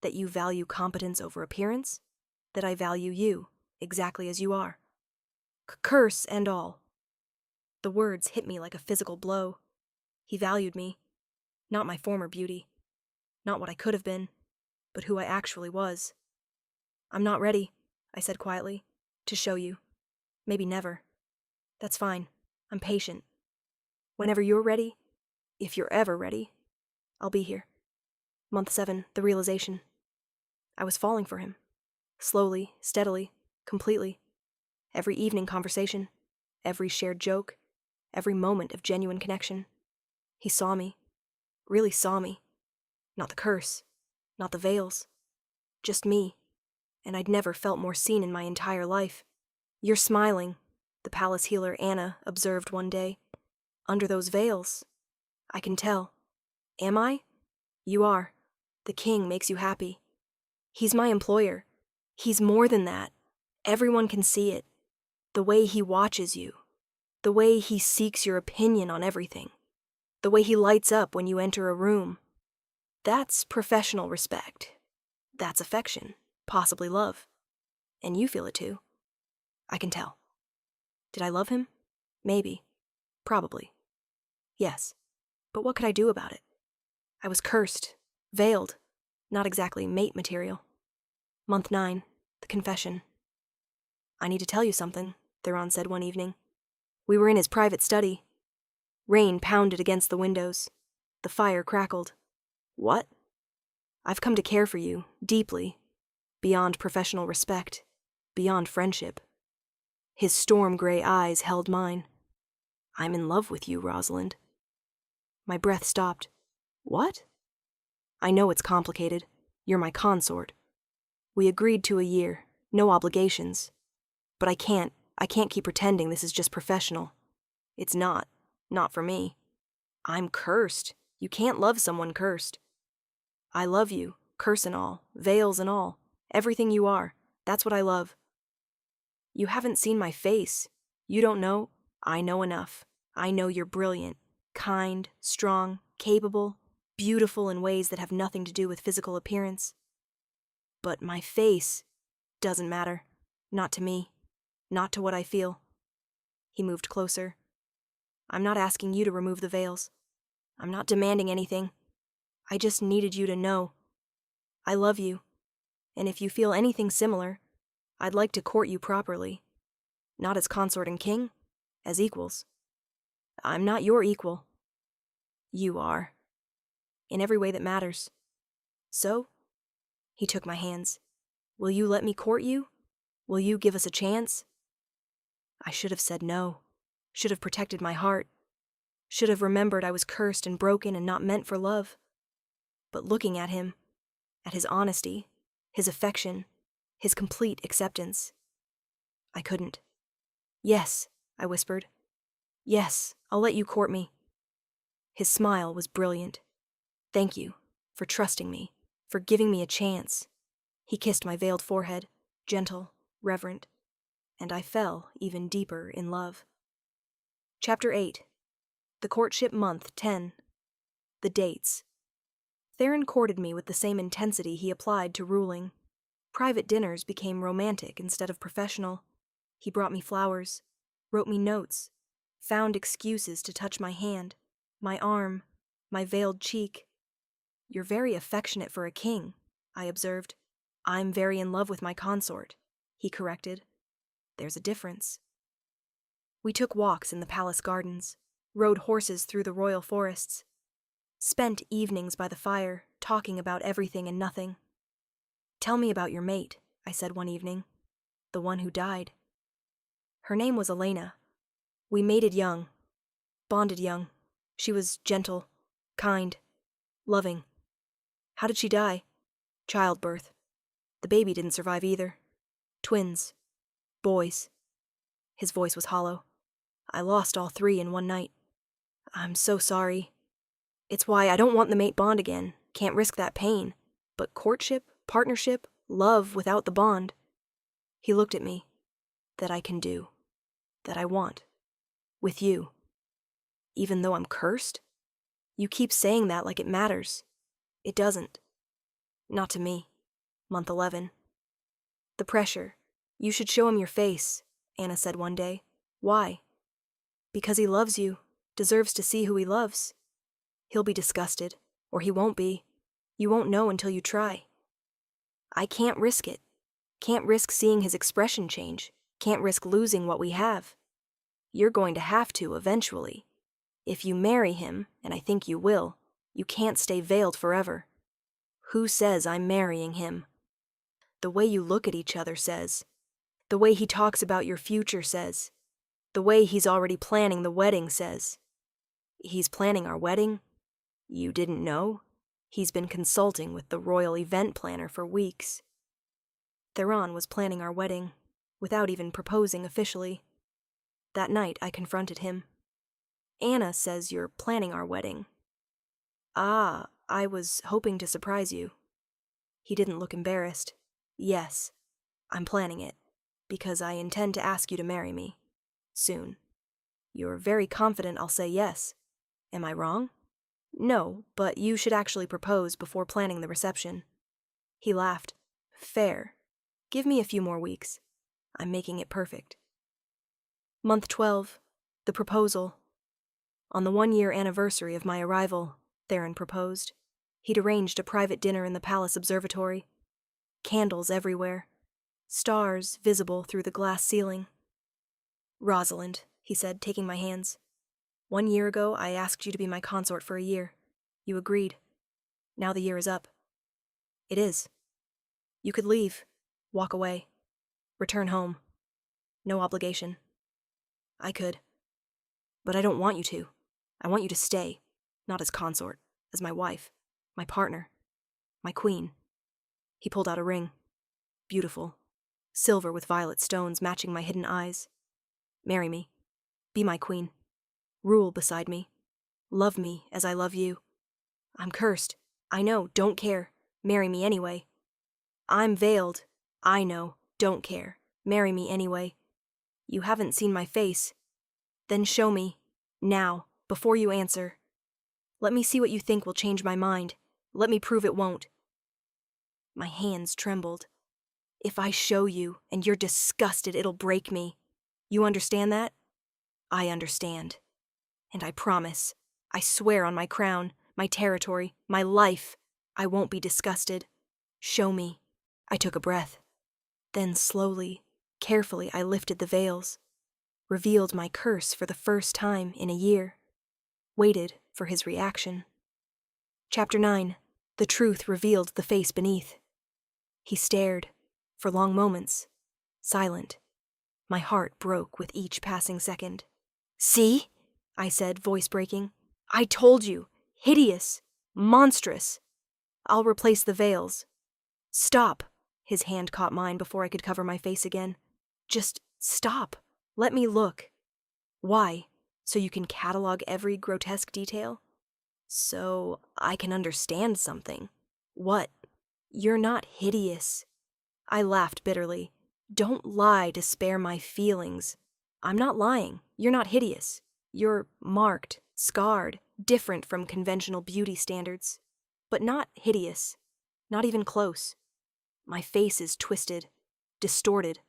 That you value competence over appearance? That I value you, exactly as you are. Curse and all. The words hit me like a physical blow. He valued me. Not my former beauty. Not what I could have been, but who I actually was. I'm not ready, I said quietly, to show you. Maybe never. That's fine. I'm patient. Whenever you're ready, if you're ever ready, I'll be here. Month 7, the realization. I was falling for him. Slowly, steadily, completely. Every evening conversation, every shared joke, every moment of genuine connection. He saw me. Really saw me. Not the curse. Not the veils. Just me. And I'd never felt more seen in my entire life. You're smiling, the palace healer Anna observed one day. Under those veils. I can tell. Am I? You are. The king makes you happy. He's my employer. He's more than that. Everyone can see it. The way he watches you. The way he seeks your opinion on everything. The way he lights up when you enter a room. That's professional respect. That's affection, possibly love. And you feel it too. I can tell. Did I love him? Maybe. Probably. Yes. But what could I do about it? I was cursed. Veiled. Not exactly mate material. Month 9. The confession. I need to tell you something, Theron said one evening. We were in his private study. Rain pounded against the windows. The fire crackled. What? I've come to care for you, deeply. Beyond professional respect. Beyond friendship. His storm-gray eyes held mine. I'm in love with you, Rosalind. My breath stopped. What? I know it's complicated. You're my consort. We agreed to a year. No obligations. But I can't keep pretending this is just professional. It's not. Not for me. I'm cursed. You can't love someone cursed. I love you, curse and all, veils and all, everything you are. That's what I love. You haven't seen my face. You don't know. I know enough. I know you're brilliant, kind, strong, capable, beautiful in ways that have nothing to do with physical appearance. But my face doesn't matter. Not to me. Not to what I feel. He moved closer. I'm not asking you to remove the veils. I'm not demanding anything. I just needed you to know. I love you. And if you feel anything similar, I'd like to court you properly. Not as consort and king, as equals. I'm not your equal. You are. In every way that matters. So? He took my hands. Will you let me court you? Will you give us a chance? I should have said no. Should have protected my heart. Should have remembered I was cursed and broken and not meant for love. But looking at him, at his honesty, his affection, his complete acceptance. I couldn't. "Yes," I whispered. "Yes, I'll let you court me." His smile was brilliant. "Thank you for trusting me, for giving me a chance." He kissed my veiled forehead, gentle, reverent, and I fell even deeper in love. Chapter 8. The Courtship Month 10. The Dates. Theron courted me with the same intensity he applied to ruling. Private dinners became romantic instead of professional. He brought me flowers, wrote me notes, found excuses to touch my hand, my arm, my veiled cheek. "You're very affectionate for a king," I observed. "I'm very in love with my consort," he corrected. "There's a difference." We took walks in the palace gardens, rode horses through the royal forests, spent evenings by the fire, talking about everything and nothing. "Tell me about your mate," I said one evening. "The one who died." Her name was Elena. We mated young, bonded young. She was gentle, kind, loving. "How did she die?" "Childbirth. The baby didn't survive either. Twins. Boys." His voice was hollow. "I lost all 3 in one night. I'm so sorry. It's why I don't want the mate bond again. Can't risk that pain. But courtship, partnership, love without the bond." He looked at me. "That I can do. That I want. With you. Even though I'm cursed? You keep saying that like it matters. It doesn't. Not to me. Month 11. The pressure. You should show him your face," Anna said one day. "Why?" "Because he loves you. Deserves to see who he loves. He'll be disgusted. Or he won't be. You won't know until you try." "I can't risk it. Can't risk seeing his expression change. Can't risk losing what we have." "You're going to have to eventually. If you marry him, and I think you will, you can't stay veiled forever." "Who says I'm marrying him?" "The way you look at each other says. The way he talks about your future says. The way he's already planning the wedding says." "He's planning our wedding? You didn't know?" "He's been consulting with the royal event planner for weeks." Theron was planning our wedding, without even proposing officially. That night I confronted him. "Anna says you're planning our wedding." "Ah, I was hoping to surprise you." He didn't look embarrassed. "Yes, I'm planning it, because I intend to ask you to marry me. Soon. You're very confident I'll say yes. Am I wrong?" "No, but you should actually propose before planning the reception." He laughed. "Fair. Give me a few more weeks. I'm making it perfect." Month 12. The proposal. On the 1-year anniversary of my arrival, Theron proposed. He'd arranged a private dinner in the palace observatory. Candles everywhere. Stars visible through the glass ceiling. "Rosalind," he said, taking my hands. "1 year ago, I asked you to be my consort for a year. You agreed. Now the year is up." "It is. You could leave, walk away, return home. No obligation." "I could. But I don't want you to. I want you to stay, not as consort, as my wife, my partner, my queen." He pulled out a ring. Beautiful. Silver with violet stones matching my hidden eyes. "Marry me. Be my queen. Rule beside me. Love me as I love you. I'm cursed. I know, don't care. Marry me anyway. I'm veiled. I know, don't care. Marry me anyway. You haven't seen my face. Then show me. Now, before you answer. Let me see what you think will change my mind. Let me prove it won't." My hands trembled. "If I show you, and you're disgusted, it'll break me. You understand that?" "I understand. And I promise, I swear on my crown, my territory, my life, I won't be disgusted. Show me." I took a breath. Then slowly, carefully, I lifted the veils, revealed my curse for the first time in a year, waited for his reaction. Chapter 9. The truth revealed the face beneath. He stared, for long moments, silent. My heart broke with each passing second. "See?" I said, voice breaking. "I told you. Hideous. Monstrous. I'll replace the veils." "Stop." His hand caught mine before I could cover my face again. Just stop. Let me look. Why? So you can catalog every grotesque detail? So I can understand something. What? You're not hideous. I laughed bitterly. Don't lie to spare my feelings. I'm not lying. You're not hideous. You're marked, scarred, different from conventional beauty standards. But not hideous. Not even close. My face is twisted, distorted,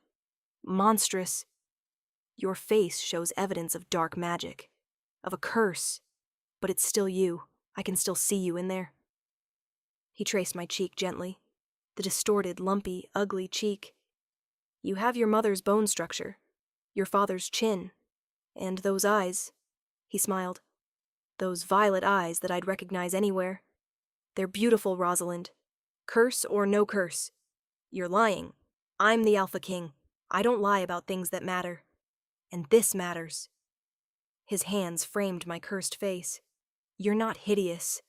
monstrous. Your face shows evidence of dark magic, of a curse, but it's still you. I can still see you in there. He traced my cheek gently, the distorted, lumpy, ugly cheek. You have your mother's bone structure, your father's chin, and those eyes. He smiled. Those violet eyes that I'd recognize anywhere. They're beautiful, Rosalind. Curse or no curse. You're lying. I'm the Alpha King. I don't lie about things that matter. And this matters. His hands framed my cursed face. You're not hideous.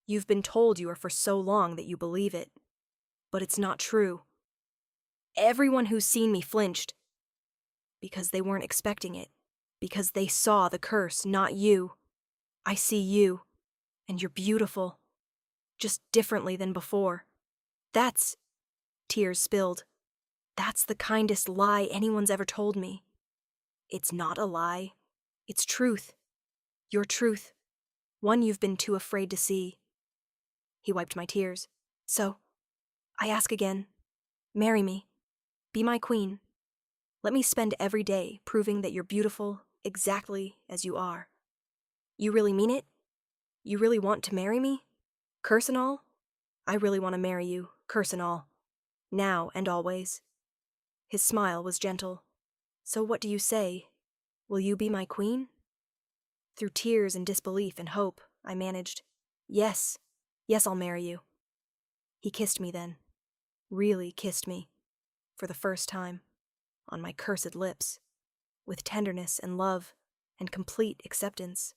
You've been told you are for so long that you believe it. But it's not true. Everyone who's seen me flinched. Because they weren't expecting it. Because they saw the curse, not you. I see you. And you're beautiful. Just differently than before. That's... Tears spilled. That's the kindest lie anyone's ever told me. It's not a lie. It's truth. Your truth. One you've been too afraid to see. He wiped my tears. So, I ask again. Marry me. Be my queen. Let me spend every day proving that you're beautiful exactly as you are. You really mean it? You really want to marry me? Curse and all? I really want to marry you, curse and all. Now and always. His smile was gentle. So what do you say? Will you be my queen? Through tears and disbelief and hope, I managed. Yes. Yes, I'll marry you. He kissed me then. Really kissed me. For the first time. On my cursed lips. With tenderness and love and complete acceptance.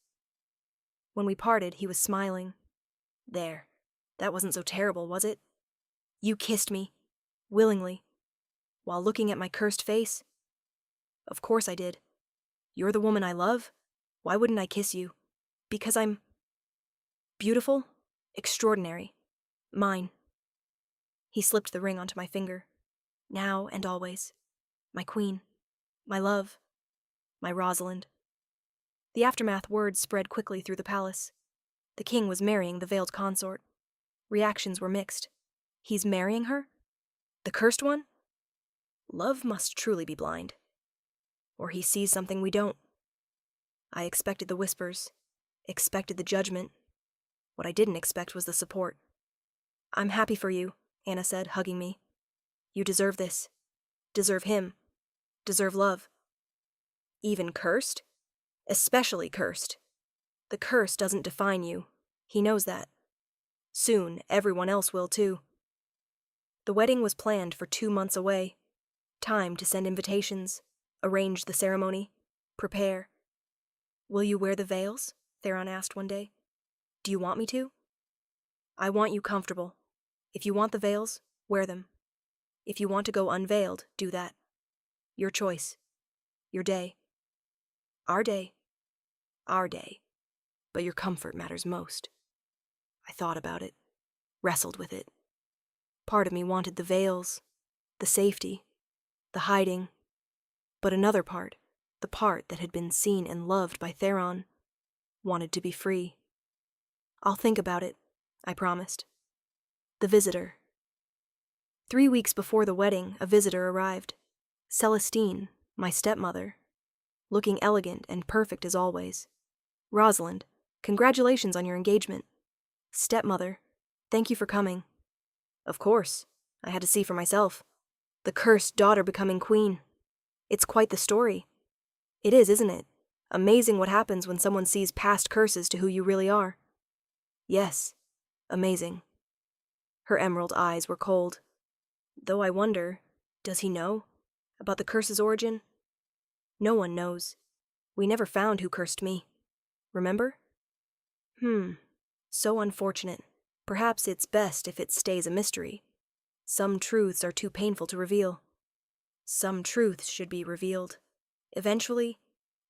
When we parted, he was smiling. There. That wasn't so terrible, was it? You kissed me. Willingly. While looking at my cursed face? Of course I did. You're the woman I love? Why wouldn't I kiss you? Because I'm... beautiful? Extraordinary. Mine. He slipped the ring onto my finger. Now and always. My queen. My love. My Rosalind. The aftermath words spread quickly through the palace. The king was marrying the veiled consort. Reactions were mixed. He's marrying her? The cursed one? Love must truly be blind. Or he sees something we don't. I expected the whispers, expected the judgment. What I didn't expect was the support. I'm happy for you, Anna said, hugging me. You deserve this. Deserve him. Deserve love. Even cursed? Especially cursed. The curse doesn't define you. He knows that. Soon, everyone else will too. The wedding was planned for 2 months away. Time to send invitations, arrange the ceremony, prepare. Will you wear the veils? Theron asked one day. Do you want me to? I want you comfortable. If you want the veils, wear them. If you want to go unveiled, do that. Your choice. Your day. Our day. Our day. But your comfort matters most. I thought about it, wrestled with it. Part of me wanted the veils, the safety, the hiding. But another part, the part that had been seen and loved by Theron, wanted to be free. I'll think about it, I promised. The visitor. 3 weeks before the wedding, a visitor arrived. Celestine, my stepmother. Looking elegant and perfect as always. Rosalind, congratulations on your engagement. Stepmother, thank you for coming. Of course, I had to see for myself. The cursed daughter becoming queen. It's quite the story. It is, isn't it? Amazing what happens when someone sees past curses to who you really are. Yes, amazing. Her emerald eyes were cold. Though I wonder, does he know about the curse's origin? No one knows. We never found who cursed me. Remember? So unfortunate. Perhaps it's best if it stays a mystery. Some truths are too painful to reveal. Some truths should be revealed. Eventually,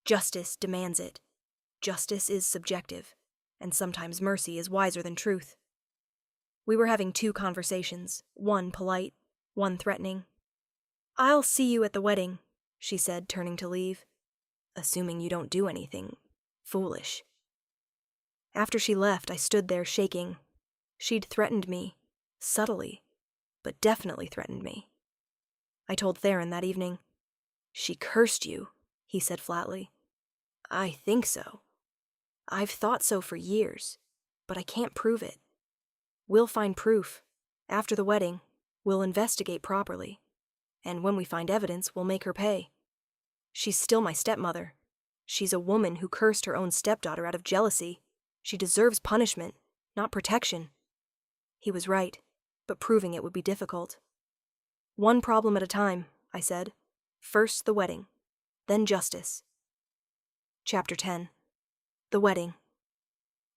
justice demands it. Justice is subjective, and sometimes mercy is wiser than truth. We were having two conversations, one polite, one threatening. "I'll see you at the wedding," she said, turning to leave. "Assuming you don't do anything foolish." After she left, I stood there shaking. She'd threatened me, subtly, but definitely threatened me. I told Theron that evening. "She cursed you," he said flatly. "I think so. I've thought so for years, but I can't prove it. We'll find proof. After the wedding, we'll investigate properly. And when we find evidence, we'll make her pay. She's still my stepmother. She's a woman who cursed her own stepdaughter out of jealousy. She deserves punishment, not protection." He was right, but proving it would be difficult. "One problem at a time," I said. "First the wedding, then justice." Chapter 10. The wedding.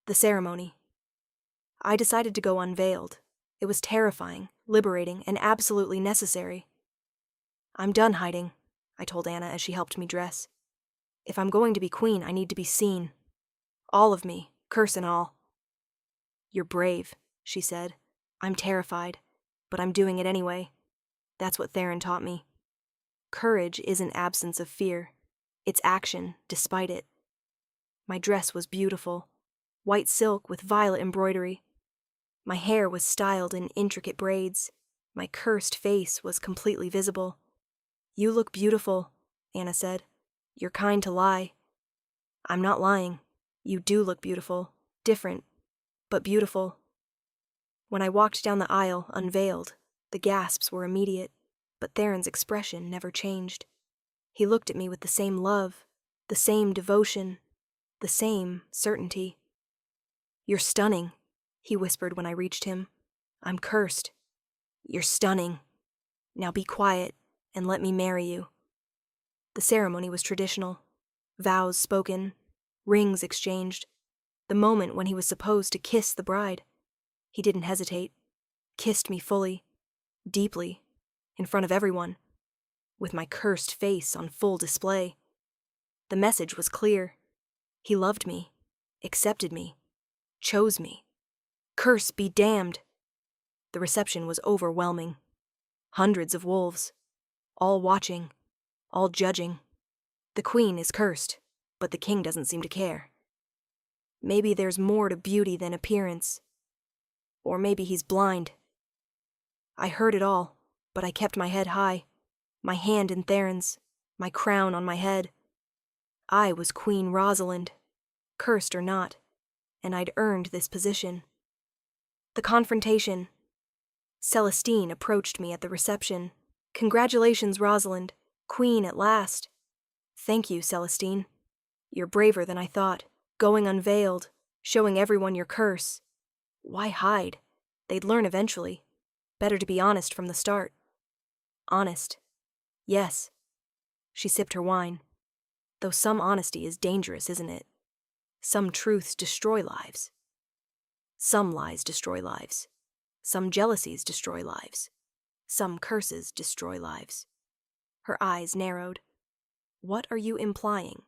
The ceremony. I decided to go unveiled. It was terrifying, liberating, and absolutely necessary. "I'm done hiding," I told Anna as she helped me dress. "If I'm going to be queen, I need to be seen. All of me, curse and all." "You're brave," she said. "I'm terrified, but I'm doing it anyway. That's what Theron taught me. Courage isn't absence of fear. It's action, despite it." My dress was beautiful, white silk with violet embroidery. My hair was styled in intricate braids. My cursed face was completely visible. "You look beautiful," Anna said. "You're kind to lie." "I'm not lying. You do look beautiful. Different, but beautiful." When I walked down the aisle, unveiled, the gasps were immediate, but Theron's expression never changed. He looked at me with the same love, the same devotion, the same certainty. "You're stunning," he whispered when I reached him. "I'm cursed. You're stunning. Now be quiet and let me marry you." The ceremony was traditional. Vows spoken, rings exchanged. The moment when he was supposed to kiss the bride. He didn't hesitate. Kissed me fully, deeply, in front of everyone, with my cursed face on full display. The message was clear. He loved me, accepted me, chose me. Curse be damned. The reception was overwhelming. Hundreds of wolves, all watching, all judging. The queen is cursed, but the king doesn't seem to care. Maybe there's more to beauty than appearance. Or maybe he's blind. I heard it all, but I kept my head high, my hand in Theron's, my crown on my head. I was Queen Rosalind, cursed or not, and I'd earned this position. The confrontation. Celestine approached me at the reception. "Congratulations, Rosalind. Queen at last." "Thank you, Celestine. You're braver than I thought, going unveiled, showing everyone your curse. Why hide? They'd learn eventually. Better to be honest from the start." "Honest. Yes." She sipped her wine. "Though some honesty is dangerous, isn't it? Some truths destroy lives. Some lies destroy lives. Some jealousies destroy lives. Some curses destroy lives." Her eyes narrowed. "What are you implying?"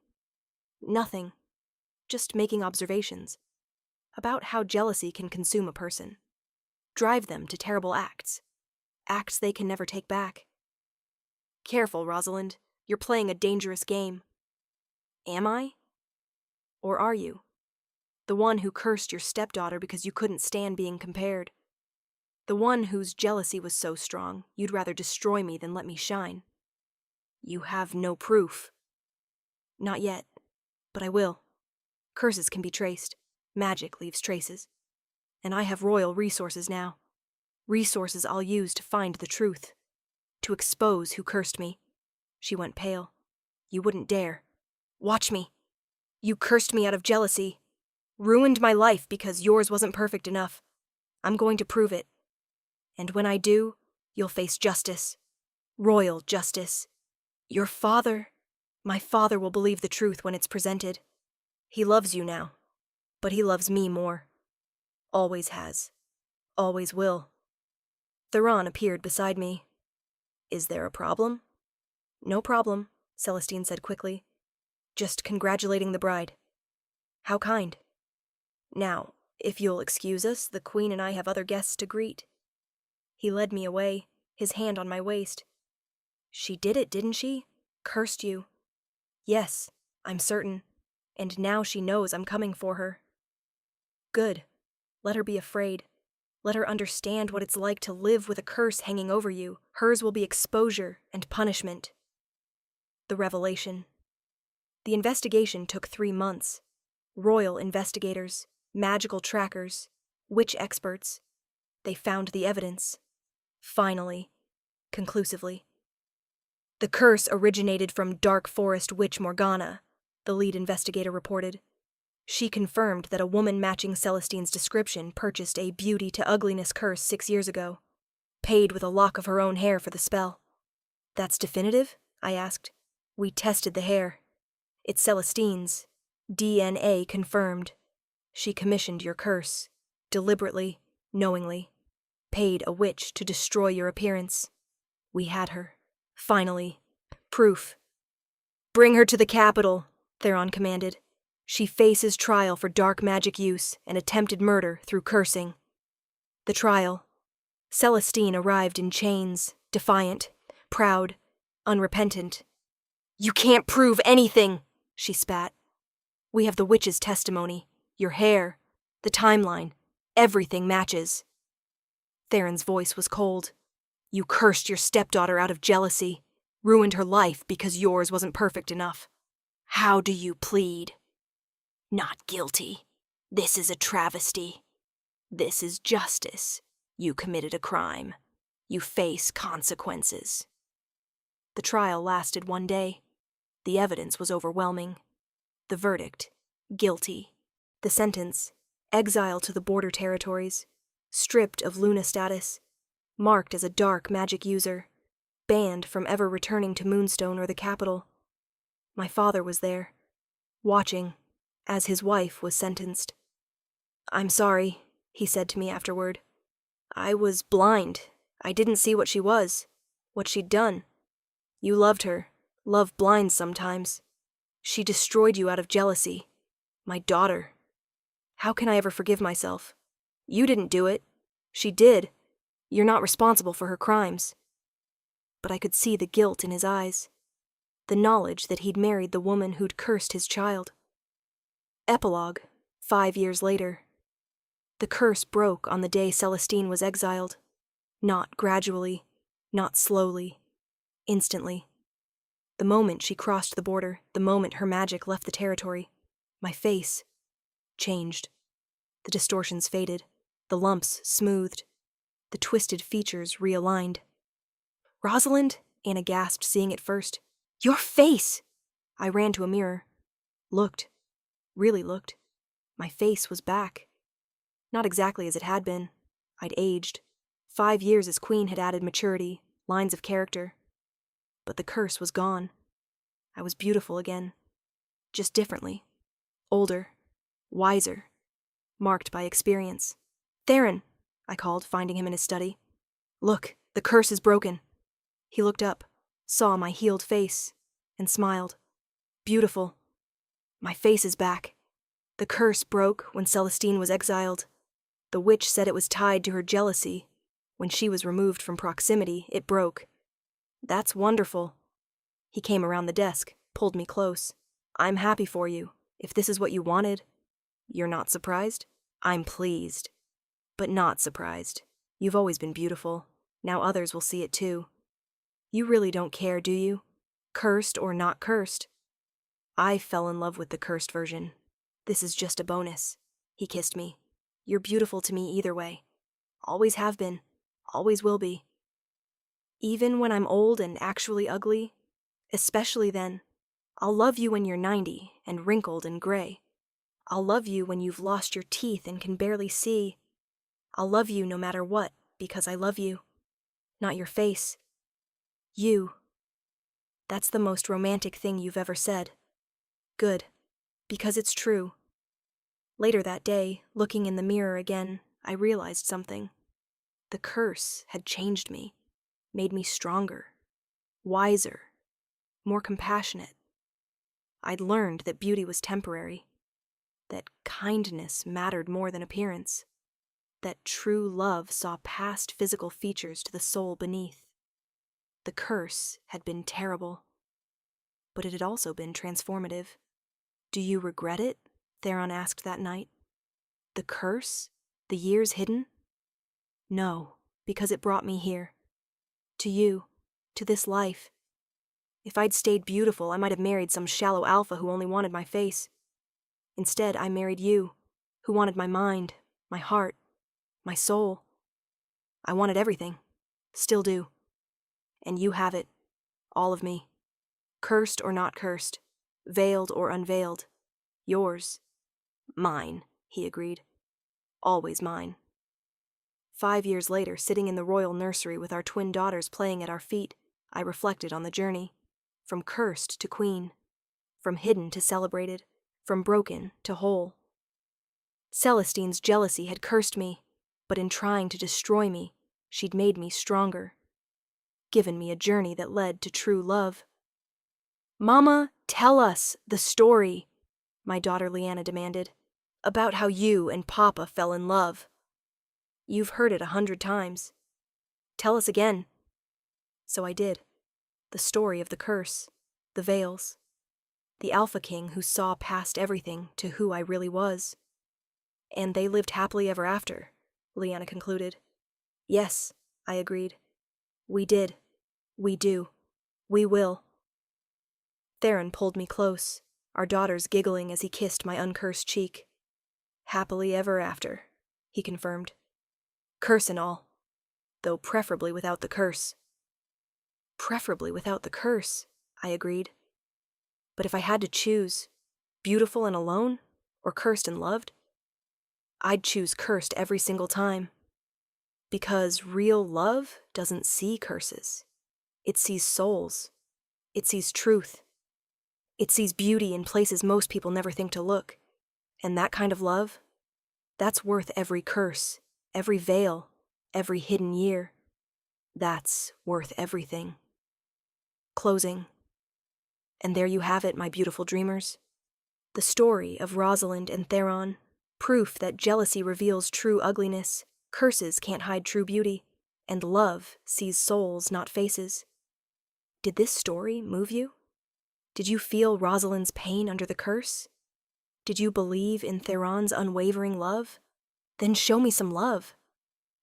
"Nothing. Just making observations. About how jealousy can consume a person. Drive them to terrible acts. Acts they can never take back." "Careful, Rosalind. You're playing a dangerous game." "Am I? Or are you? The one who cursed your stepdaughter because you couldn't stand being compared. The one whose jealousy was so strong, you'd rather destroy me than let me shine. You have no proof." "Not yet, but I will. Curses can be traced. Magic leaves traces. And I have royal resources now. Resources I'll use to find the truth. To expose who cursed me." She went pale. "You wouldn't dare. Watch me. You cursed me out of jealousy. Ruined my life because yours wasn't perfect enough. I'm going to prove it. And when I do, you'll face justice. Royal justice. Your father, my father will believe the truth when it's presented. He loves you now, but he loves me more. Always has. Always will." Theron appeared beside me. Is there a problem? No problem, Celestine said quickly. Just congratulating the bride. How kind. Now, if you'll excuse us, the Queen and I have other guests to greet. He led me away, his hand on my waist. She did it, didn't she? Cursed you. Yes, I'm certain. And now she knows I'm coming for her. Good. Let her be afraid. Let her understand what it's like to live with a curse hanging over you. Hers will be exposure and punishment. The revelation. The investigation took 3 months. Royal investigators, magical trackers, witch experts. They found the evidence. Finally. Conclusively. The curse originated from Dark Forest Witch Morgana, the lead investigator reported. She confirmed that a woman matching Celestine's description purchased a beauty to ugliness curse 6 years ago, paid with a lock of her own hair for the spell. That's definitive? I asked. We tested the hair. It's Celestine's. DNA confirmed. She commissioned your curse, deliberately, knowingly, paid a witch to destroy your appearance. We had her. Finally. Proof. Bring her to the capital, Theron commanded. She faces trial for dark magic use and attempted murder through cursing. The trial. Celestine arrived in chains, defiant, proud, unrepentant. You can't prove anything, she spat. We have the witch's testimony, your hair, the timeline, everything matches. Theron's voice was cold. You cursed your stepdaughter out of jealousy, ruined her life because yours wasn't perfect enough. How do you plead? Not guilty. This is a travesty. This is justice. You committed a crime. You face consequences. The trial lasted 1 day. The evidence was overwhelming. The verdict, guilty. The sentence, exile to the border territories, stripped of Luna status, marked as a dark magic user, banned from ever returning to Moonstone or the capital. My father was there, watching, as his wife was sentenced. I'm sorry, he said to me afterward. I was blind. I didn't see what she was, what she'd done. You loved her. Love blinds sometimes. She destroyed you out of jealousy. My daughter. How can I ever forgive myself? You didn't do it. She did. You're not responsible for her crimes. But I could see the guilt in his eyes, the knowledge that he'd married the woman who'd cursed his child. Epilogue, 5 years later. The curse broke on the day Celestine was exiled. Not gradually, not slowly, instantly. The moment she crossed the border, the moment her magic left the territory, my face changed. The distortions faded, the lumps smoothed, the twisted features realigned. Rosalind, Anna gasped, seeing it first. Your face! I ran to a mirror. Looked. Really looked. My face was back. Not exactly as it had been. I'd aged. 5 years as queen had added maturity, lines of character. But the curse was gone. I was beautiful again. Just differently. Older. Wiser. Marked by experience. Theron, I called, finding him in his study. Look, the curse is broken. He looked up, saw my healed face, and smiled. Beautiful. My face is back. The curse broke when Celestine was exiled. The witch said it was tied to her jealousy. When she was removed from proximity, it broke. That's wonderful. He came around the desk, pulled me close. I'm happy for you. If this is what you wanted. You're not surprised? I'm pleased. But not surprised. You've always been beautiful. Now others will see it too. You really don't care, do you? Cursed or not cursed? I fell in love with the cursed version. This is just a bonus. He kissed me. You're beautiful to me either way. Always have been. Always will be. Even when I'm old and actually ugly, especially then, I'll love you when you're 90 and wrinkled and gray. I'll love you when you've lost your teeth and can barely see. I'll love you no matter what, because I love you. Not your face. You. That's the most romantic thing you've ever said. Good. Because it's true. Later that day, looking in the mirror again, I realized something. The curse had changed me, made me stronger, wiser, more compassionate. I'd learned that beauty was temporary, that kindness mattered more than appearance, that true love saw past physical features to the soul beneath. The curse had been terrible, but it had also been transformative. "Do you regret it?" Theron asked that night. "The curse? The years hidden?" "No, because it brought me here. To you, to this life. If I'd stayed beautiful, I might have married some shallow alpha who only wanted my face. Instead, I married you, who wanted my mind, my heart, my soul. I wanted everything. Still do. And you have it. All of me. Cursed or not cursed. Veiled or unveiled. Yours. Mine," he agreed. "Always mine." 5 years later, sitting in the royal nursery with our twin daughters playing at our feet, I reflected on the journey. From cursed to queen. From hidden to celebrated. From broken to whole. Celestine's jealousy had cursed me, but in trying to destroy me, she'd made me stronger. Given me a journey that led to true love. "Mama, tell us the story," my daughter Leanna demanded, "about how you and Papa fell in love. You've heard it 100 times. Tell us again." So I did. The story of the curse, the veils, the Alpha King who saw past everything to who I really was. "And they lived happily ever after," Leanna concluded. "Yes," I agreed. "We did. We do. We will." Theron pulled me close, our daughters giggling as he kissed my uncursed cheek. "Happily ever after," he confirmed. "Curse and all, though preferably without the curse." "Preferably without the curse," I agreed. But if I had to choose, beautiful and alone, or cursed and loved, I'd choose cursed every single time. Because real love doesn't see curses. It sees souls. It sees truth. It sees beauty in places most people never think to look. And that kind of love, that's worth every curse, every veil, every hidden year. That's worth everything. Closing. And there you have it, my beautiful dreamers. The story of Rosalind and Theron, proof that jealousy reveals true ugliness, curses can't hide true beauty, and love sees souls, not faces. Did this story move you? Did you feel Rosalind's pain under the curse? Did you believe in Theron's unwavering love? Then show me some love.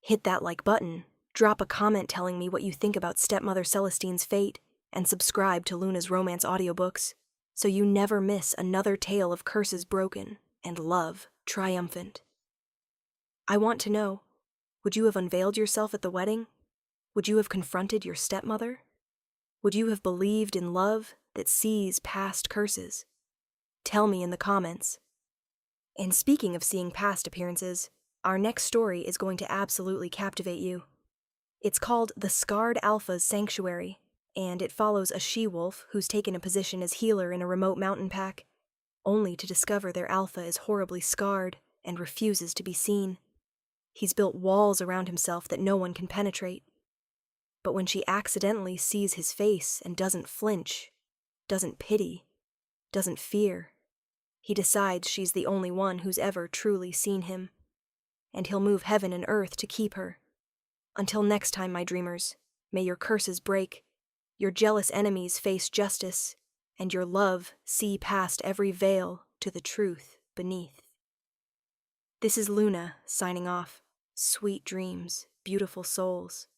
Hit that like button, drop a comment telling me what you think about stepmother Celestine's fate, and subscribe to Luna's romance audiobooks, so you never miss another tale of curses broken and love triumphant. I want to know, would you have unveiled yourself at the wedding? Would you have confronted your stepmother? Would you have believed in love that sees past curses? Tell me in the comments. And speaking of seeing past appearances, our next story is going to absolutely captivate you. It's called The Scarred Alpha's Sanctuary, and it follows a she-wolf who's taken a position as healer in a remote mountain pack, only to discover their alpha is horribly scarred and refuses to be seen. He's built walls around himself that no one can penetrate. But when she accidentally sees his face and doesn't flinch, doesn't pity, doesn't fear, he decides she's the only one who's ever truly seen him, and he'll move heaven and earth to keep her. Until next time, my dreamers, may your curses break, your jealous enemies face justice, and your love see past every veil to the truth beneath. This is Luna, signing off. Sweet dreams, beautiful souls.